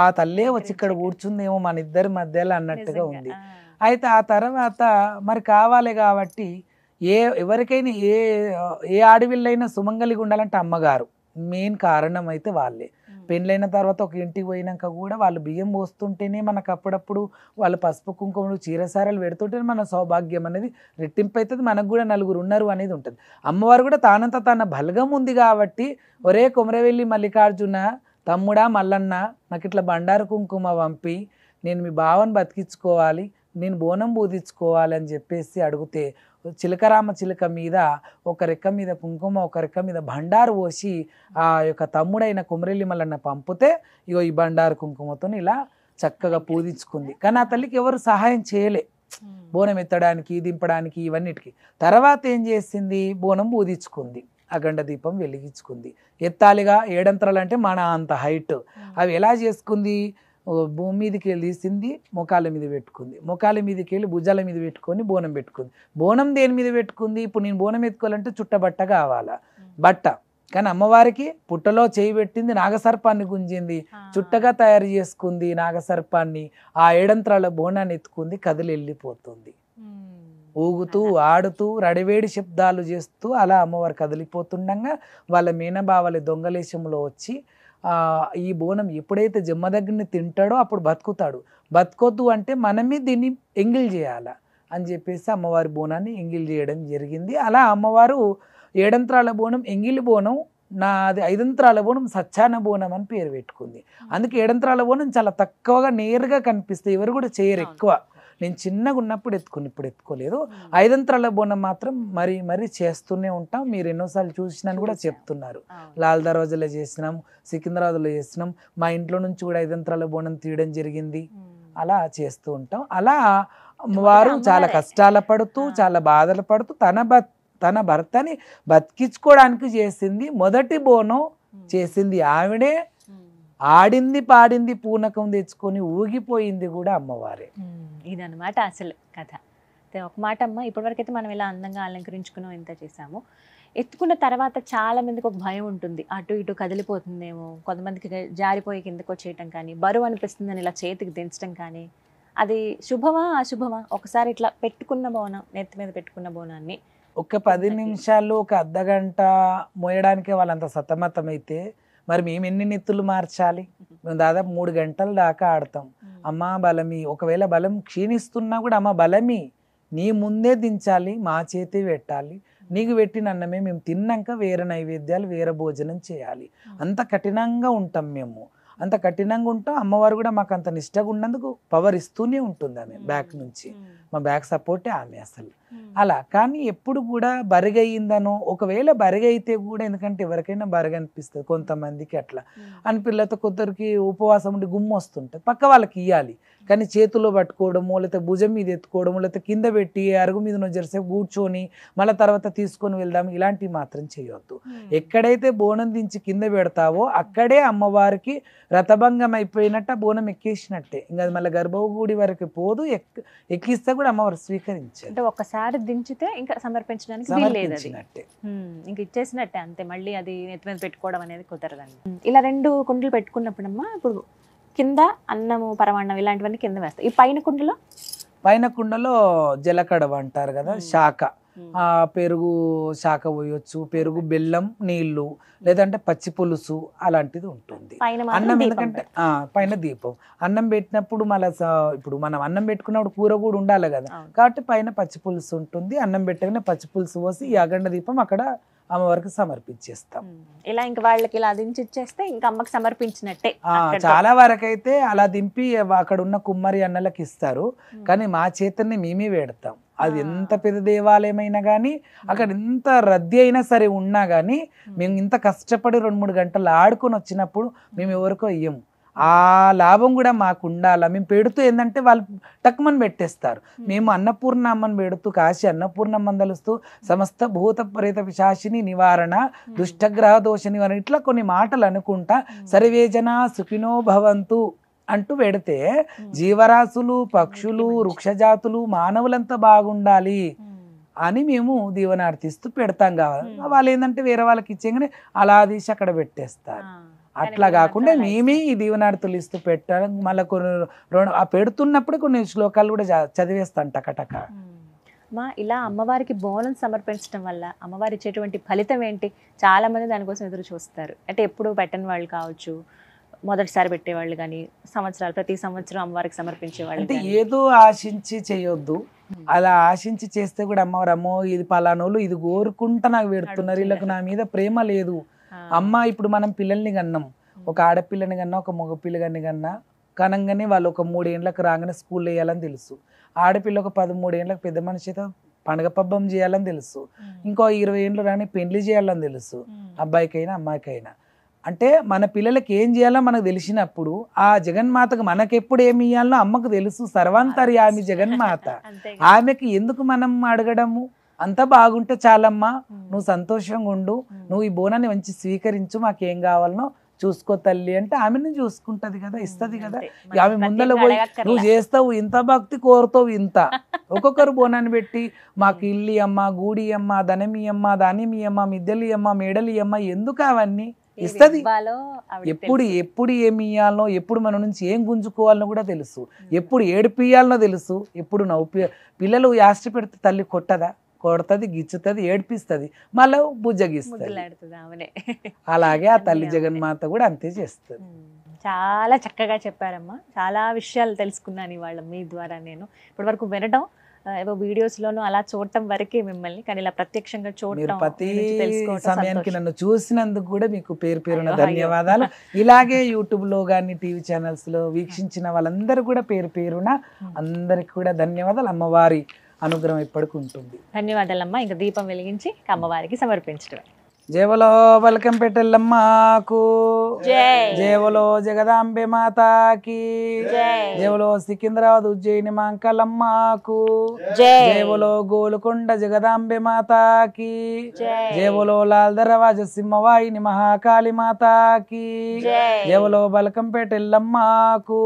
ఆ తల్లే వచ్చి ఇక్కడ కూర్చుందేమో మన ఇద్దరి మధ్యలో అన్నట్టుగా ఉంది. అయితే ఆ తర్వాత మరి కావాలి కాబట్టి ఎవరికైనా ఏ ఆడవిల్లైనా సుమంగలిగా ఉండాలంటే అమ్మగారు మెయిన్ కారణం అయితే వాళ్ళే. పెళ్ళైన తర్వాత ఒక ఇంటికి పోయినాక కూడా వాళ్ళు బియ్యం పోస్తుంటేనే మనకు అప్పుడప్పుడు వాళ్ళు పసుపు కుంకుమలు చీరసారాలు పెడుతుంటేనే మన సౌభాగ్యం అనేది రెట్టింపు అవుతుంది, మనకు కూడా నలుగురు ఉన్నారు అనేది ఉంటుంది. అమ్మవారు కూడా తానంతా తన బలగం ఉంది కాబట్టి, ఒరే కొమరవెల్లి మల్లికార్జున తమ్ముడా మల్లన్న నాకు ఇట్లా బండారు కుంకుమ పంపి నేను మీ బావని బతికించుకోవాలి, నేను బోనం బూదించుకోవాలి అని చెప్పేసి అడిగితే చిలకరామ చిలక మీద ఒక రెక్క మీద కుంకుమ, ఒక రెక్క మీద బండారు పోసి ఆ యొక్క తమ్ముడైన కొమరెల్లి మల్లన్న పంపితే ఇగో ఈ బండారు కుంకుమతో ఇలా చక్కగా పూజించుకుంది. కానీ ఆ తల్లికి ఎవరు సహాయం చేయలే బోనం ఎత్తడానికి, దింపడానికి, ఇవన్నిటికి. తర్వాత ఏం చేసింది? బోనం పూజించుకుంది, అఖండ దీపం వెలిగించుకుంది. ఎత్తాలిగా 7 అంతరాలు అంటే మన అంత హైట్. అవి ఎలా చేసుకుంది? భూమి మీదకి వెళ్ళి తీసింది, మొకాల మీద పెట్టుకుంది, మొకాల మీదకి వెళ్ళి భుజాల మీద పెట్టుకొని బోనం పెట్టుకుంది. బోనం దేని మీద పెట్టుకుంది? ఇప్పుడు నేను బోనం ఎత్తుకోవాలంటే చుట్టబట్ట కావాలా, బట్ట. కానీ అమ్మవారికి పుట్టలో చేయి పెట్టింది, నాగసర్పాన్ని గుంజింది, చుట్టగా తయారు చేసుకుంది నాగసర్పాన్ని. ఆ 7 అంతరాల బోనాన్ని ఎత్తుకుంది, కదిలి వెళ్ళిపోతుంది. ఊగుతూ ఆడుతూ రడివేడి శబ్దాలు చేస్తూ అలా అమ్మవారు కదిలిపోతుండగా వాళ్ళ మీనబావలి దొంగలేశంలో వచ్చి ఈ బోనం ఎప్పుడైతే జమదగ్ని తింటాడో అప్పుడు బతుకుతాడు, బతుకొద్దు అంటే మనమే దీన్ని ఎంగిల్ చేయాల అని చెప్పేసి అమ్మవారి బోనాన్ని ఎంగిల్ చేయడం జరిగింది. అలా అమ్మవారు 7 అంతరాల బోనం ఎంగిలి బోనం, నాది 5 అంతరాల బోనం సచ్చాన బోనం అని పేరు పెట్టుకుంది. అందుకే 7 అంతరాల బోనం చాలా తక్కువగా నేరుగా కనిపిస్తాయి, ఎవరు కూడా చేయరు ఎక్కువ. నేను చిన్నగా ఉన్నప్పుడు ఎత్తుకుని, ఇప్పుడు ఎత్తుకోలేదు. 5 అంతరాల బోనం మాత్రం మరీ చేస్తూనే ఉంటాం. మీరు ఎన్నోసార్లు చూసినాను కూడా చెప్తున్నారు. లాల్ దర్వాజాలో చేసినాం, సికింద్రాబాద్లో చేసినాం, మా ఇంట్లో నుంచి కూడా 5 అంతరాల బోనం తీయడం జరిగింది. అలా చేస్తూ ఉంటాం. అలా వారు చాలా కష్టాలు పడుతూ, చాలా బాధలు పడుతూ తన భర్తని బతికించుకోవడానికి చేసింది. మొదటి బోనం చేసింది ఆవిడే. ఆడింది పాడింది పూనకం తెచ్చుకొని ఊగిపోయింది కూడా అమ్మవారే. ఇదన్నమాట అసలు కథ. ఒక మాట అమ్మ, ఇప్పటివరకైతే మనం ఇలా అందంగా అలంకరించుకున్నాం, ఎంత చేసాము. ఎత్తుకున్న తర్వాత చాలా మందికి ఒక భయం ఉంటుంది, అటు ఇటు కదిలిపోతుందేమో, కొంతమందికి జారిపోయి కిందకు వచ్చేయటం కానీ, బరువు అనిపిస్తుందని ఇలా చేతికి దించడం కానీ, అది శుభమా అశుభమా? ఒకసారి ఇట్లా పెట్టుకున్న బోనం, నెత్తి మీద పెట్టుకున్న బోనాన్ని ఒక 10 నిమిషాలు, ఒక అర్ధగంట మోయడానికే వాళ్ళంత సతమతమైతే మరి మేము ఎన్ని నెత్తులు మార్చాలి? మేము దాదాపు 3 గంటల దాకా ఆడతాం. అమ్మా బలమి, ఒకవేళ బలం క్షీణిస్తున్నా కూడా అమ్మ బలమి నీ ముందే దించాలి, మా చేతి పెట్టాలి, నీకు పెట్టిన అన్నమే మేము తిన్నాక వేరే నైవేద్యాలు, వేరే భోజనం చేయాలి. అంత కఠినంగా ఉంటాం మేము. అంత కఠినంగా ఉంటాం. అమ్మవారు కూడా మాకు అంత నిష్టగా ఉన్నందుకు పవర్ ఇస్తూనే ఉంటుంది ఆమె బ్యాక్ నుంచి. మా బ్యాక్ సపోర్టే ఆమె అసలు. అలా కానీ ఎప్పుడు కూడా బరుగయిందనో, ఒకవేళ బరుగైతే కూడా, ఎందుకంటే ఎవరికైనా బరుగు అనిపిస్తుంది కొంతమందికి, అట్లా అనిపిల్లతో కొందరికి ఉపవాసం ఉండి గుమ్మ వస్తుంటుంది, పక్క వాళ్ళకి ఇవ్వాలి. కానీ చేతుల్లో పట్టుకోవడము, లేకపోతే భుజం మీద ఎత్తుకోవడము, లేకపోతే కింద పెట్టి అరుగు మీద జరసేపు కూర్చొని మళ్ళీ తర్వాత తీసుకొని వెళ్దాం, ఇలాంటివి మాత్రం చేయొద్దు. ఎక్కడైతే బోనం దించి కింద పెడతావో అక్కడే అమ్మవారికి రథభంగం అయిపోయినట్టు ఆ బోనం ఎక్కేసినట్టే. ఇంకా అది మళ్ళీ గర్భగుడి వరకు పోదు, ఎక్కిస్తే కూడా అమ్మవారు స్వీకరించారు. అంటే ఒక్కసారి దించితే ఇంకా సమర్పించడానికి సమర్పించినట్టే, ఇంకా ఇచ్చేసినట్టే అంతే. మళ్ళీ అది నెత్తి మీద పెట్టుకోవడం అనేది కుదరదండి. ఇలా 2 కుండలు పెట్టుకున్నప్పుడమ్మా, ఇప్పుడు కింద అన్నము పరమాన్నం ఇలాంటివన్నీ కింద వేస్తాయి. ఈ పైన కుండలో జలకడవ అంటారు కదా, శాఖ, పెరుగు శాఖ పోయొచ్చు, పెరుగు, బెల్లం, నీళ్లు, లేదంటే పచ్చి పులుసు అలాంటిది ఉంటుంది. అన్నం ఎందుకంటే పైన దీపం. అన్నం పెట్టినప్పుడు మళ్ళీ ఇప్పుడు మనం అన్నం పెట్టుకున్నప్పుడు కూర కూడా ఉండాలి కదా, కాబట్టి పైన పచ్చి పులుసు ఉంటుంది. అన్నం పెట్టగానే పచ్చి పులుసు పోసి ఈ అఖండ దీపం అక్కడ అమ్మవారికి సమర్పించేస్తాం. ఇలా ఇంకా వాళ్ళకి ఇలా దించి ఇచ్చేస్తే ఇంకా అమ్మకి సమర్పించినట్టే. చాలా వరకు అయితే అలా దింపి అక్కడ ఉన్న కుమ్మరి అన్నలకు ఇస్తారు, కానీ మా చేతన్ని మేమే పెడతాం. అది ఎంత పెద్ద దేవాలయమైనా కానీ, అక్కడ ఎంత రద్దీ అయినా సరే ఉన్నా కానీ, మేము ఇంత కష్టపడి 2-3 గంటలు ఆడుకొని వచ్చినప్పుడు మేము ఎవరికో ఇయ్యము. ఆ లాభం కూడా మాకు ఉండాలా. మేము పెడుతూ ఏంటంటే వాళ్ళు టక్మని పెట్టేస్తారు. మేము అన్నపూర్ణమ్మని పెడుతూ, కాశీ అన్నపూర్ణమ్మని తలుస్తూ సమస్త భూత ప్రేత పిశాచిని నివారణ, దుష్టగ్రహ దోష నివారణ, ఇట్లా కొన్ని మాటలు అనుకుంటా సర్వేజన సుఖినో భవంతు అంటూ పెడితే జీవరాశులు, పక్షులు, వృక్షజాతులు, మానవులంతా బాగుండాలి అని మేము దీవనార్థిస్తూ పెడతాం. కావాలి వాళ్ళు ఏంటంటే వేరే వాళ్ళకి ఇచ్చేగానే అలా తీసి అక్కడ పెట్టేస్తారు. అట్లా కాకుండా మేమే ఈ దీవనార్థులు ఇస్తూ పెట్టాలి. మళ్ళీ కొన్ని పెడుతున్నప్పుడు కొన్ని శ్లోకాలు కూడా చదివేస్తాను టకటక. ఇలా అమ్మవారికి బోనం సమర్పించడం వల్ల అమ్మవారి ఇచ్చేటువంటి ఫలితం ఏంటి? చాలా మంది దానికోసం ఎదురు చూస్తారు. అంటే ఎప్పుడు పెట్టని వాళ్ళు కావచ్చు, మొదటిసారి పెట్టేవాళ్ళు కానీ, ప్రతి సంవత్సరం అమ్మవారికి సమర్పించేవాళ్ళు. అంటే ఏదో ఆశించి చేయొద్దు. అలా ఆశించి చేస్తే కూడా అమ్మవారు, అమ్మో ఇది పలానోళ్ళు ఇది కోరుకుంటా నాకు పెడుతున్నారు, వీళ్ళకి నా మీద ప్రేమ లేదు. అమ్మ ఇప్పుడు మనం పిల్లల్ని కన్నాం, ఒక ఆడపిల్లని కన్నా, ఒక మగపిల్లగాని కనంగానే వాళ్ళు ఒక 3 ఏళ్ళకి రాగానే స్కూల్లో వేయాలని తెలుసు. ఆడపిల్ల ఒక 13 ఏళ్ళకి పెద్ద మనిషి అయితే పండగ పబ్బం చేయాలని తెలుసు. ఇంకో 20 ఏళ్ళు రాని పెళ్లి చేయాలని తెలుసు, అబ్బాయికైనా అమ్మాయికైనా. అంటే మన పిల్లలకి ఏం చేయాలో మనకు తెలిసినప్పుడు ఆ జగన్మాతకు మనకెప్పుడు ఏమి ఇయ్యాలో అమ్మకు తెలుసు. సర్వాంతర్యామి జగన్మాత, ఆమెకి ఎందుకు మనం అడగడము? అంతా బాగుంటే చాలమ్మా, నువ్వు సంతోషంగా ఉండు, నువ్వు ఈ బోనాన్ని మంచి స్వీకరించు, మాకేం కావాలనో చూసుకో తల్లి అంటే ఆమెను చూసుకుంటది కదా, ఇస్తది కదా. ఆమె ముందర పోయి నువ్వు చేస్తావు ఇంత భక్తి, కోరుతావు ఇంత, ఒక్కొక్కరు బోనాన్ని పెట్టి మాకు ఇల్లి అమ్మ, గూడి అమ్మ, ధనమి అమ్మ, దానిమి అమ్మ, మిద్దెలి అమ్మ, మేడలి అమ్మ, ఎందుకు అవన్నీ ఇస్తది. ఎప్పుడు ఏమి ఇయ్యాలనో, ఎప్పుడు మన నుంచి ఏం గుంజుకోవాలనో కూడా తెలుసు, ఎప్పుడు ఏడిపియాలనో తెలుసు, ఎప్పుడు పిల్లలు యాస్టి పెడితే తల్లి కొడతది, గిచ్చుతుంది, ఏడిపిస్తుంది, మళ్ళీ బుజ్జగిస్తుంది. అలాగే ఆ తల్లి జగన్మాత కూడా అంతే చేస్తుంది. చాలా చక్కగా చెప్పారమ్మా. చాలా విషయాలు తెలుసుకున్నాను ఇవాళ మీ ద్వారా. నేను ఇప్పటి వరకు వినడం, ఏవో వీడియోస్లోనూ అలా చూడటం వరకే మిమ్మల్ని, కానీ ఇలా ప్రత్యక్షంగా చూడటం, ప్రతి సమయానికి నన్ను చూసినందుకు కూడా మీకు పేరున ధన్యవాదాలు. ఇలాగే యూట్యూబ్లో కానీ టీవీ ఛానల్స్లో వీక్షించిన వాళ్ళందరూ కూడా పేరున అందరికి కూడా ధన్యవాదాలు. అమ్మవారి అనుగ్రహం ఇప్పటికి ఉంటుంది. ధన్యవాదాలమ్మా. ఇంకా దీపం వెలిగించి అమ్మవారికి సమర్పించడం. జేవలో బల్కంపేటెల్లమ్మకు, జేవలో జగదాంబే మాతాకి, జేవలో సికింద్రాబాద్ ఉజ్జయిని మాంకలమ్మకు, జేవలో గోలుకొండ జగదాంబే మాతాకి, జేవలో లాల్ దర్వాజ సింహవాహిని మహాకాళి మాతాకి, జేవలో బల్కంపేటెల్లమ్మకు.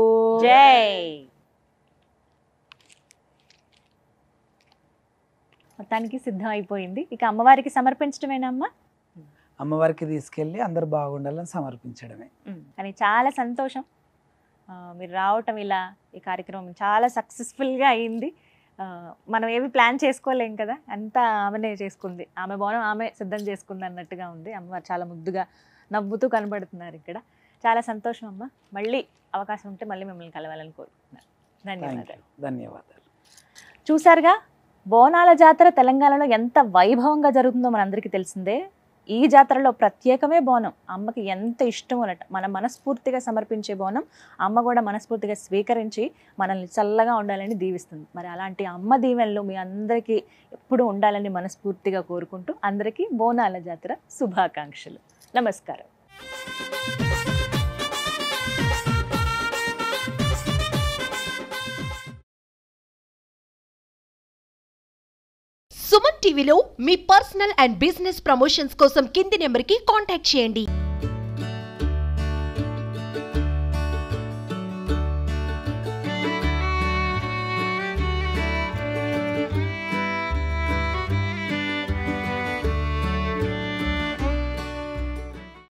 మొత్తానికి సిద్ధం అయిపోయింది. ఇక అమ్మవారికి సమర్పించడమేనమ్మా. అమ్మవారికి తీసుకెళ్ళి అందరు బాగుండాలని సమర్పించడమే. కానీ చాలా సంతోషం మీరు రావటం, ఇలా ఈ కార్యక్రమం చాలా సక్సెస్ఫుల్గా అయింది. మనం ఏమి ప్లాన్ చేసుకోలేం కదా, అంతా ఆమెనే చేసుకుంది, ఆమె బోనం ఆమె సిద్ధం చేసుకుంది అన్నట్టుగా ఉంది. అమ్మవారు చాలా ముద్దుగా నవ్వుతూ కనబడుతున్నారు ఇక్కడ. చాలా సంతోషం అమ్మ. మళ్ళీ అవకాశం ఉంటే మళ్ళీ మిమ్మల్ని కలవాలని కోరుకుంటున్నాను. ధన్యవాదాలు. చూసారుగా, బోనాల జాతర తెలంగాణలో ఎంత వైభవంగా జరుగుతుందో మనందరికీ తెలిసిందే. ఈ జాతరలో ప్రత్యేకమే బోనం. అమ్మకి ఎంత ఇష్టం అన్నట్టు మనం మనస్ఫూర్తిగా సమర్పించే బోనం అమ్మ కూడా మనస్ఫూర్తిగా స్వీకరించి మనల్ని చల్లగా ఉండాలని దీవిస్తుంది. మరి అలాంటి అమ్మ దీవెనలు మీ అందరికీ ఎప్పుడు ఉండాలని మనస్ఫూర్తిగా కోరుకుంటూ అందరికీ బోనాల జాతర శుభాకాంక్షలు. నమస్కారం. సుమన్ టీవీలో మీ పర్సనల్ అండ్ బిజినెస్ ప్రమోషన్స్ కోసం కింది నెంబర్కి కాంటాక్ట్ చేయండి.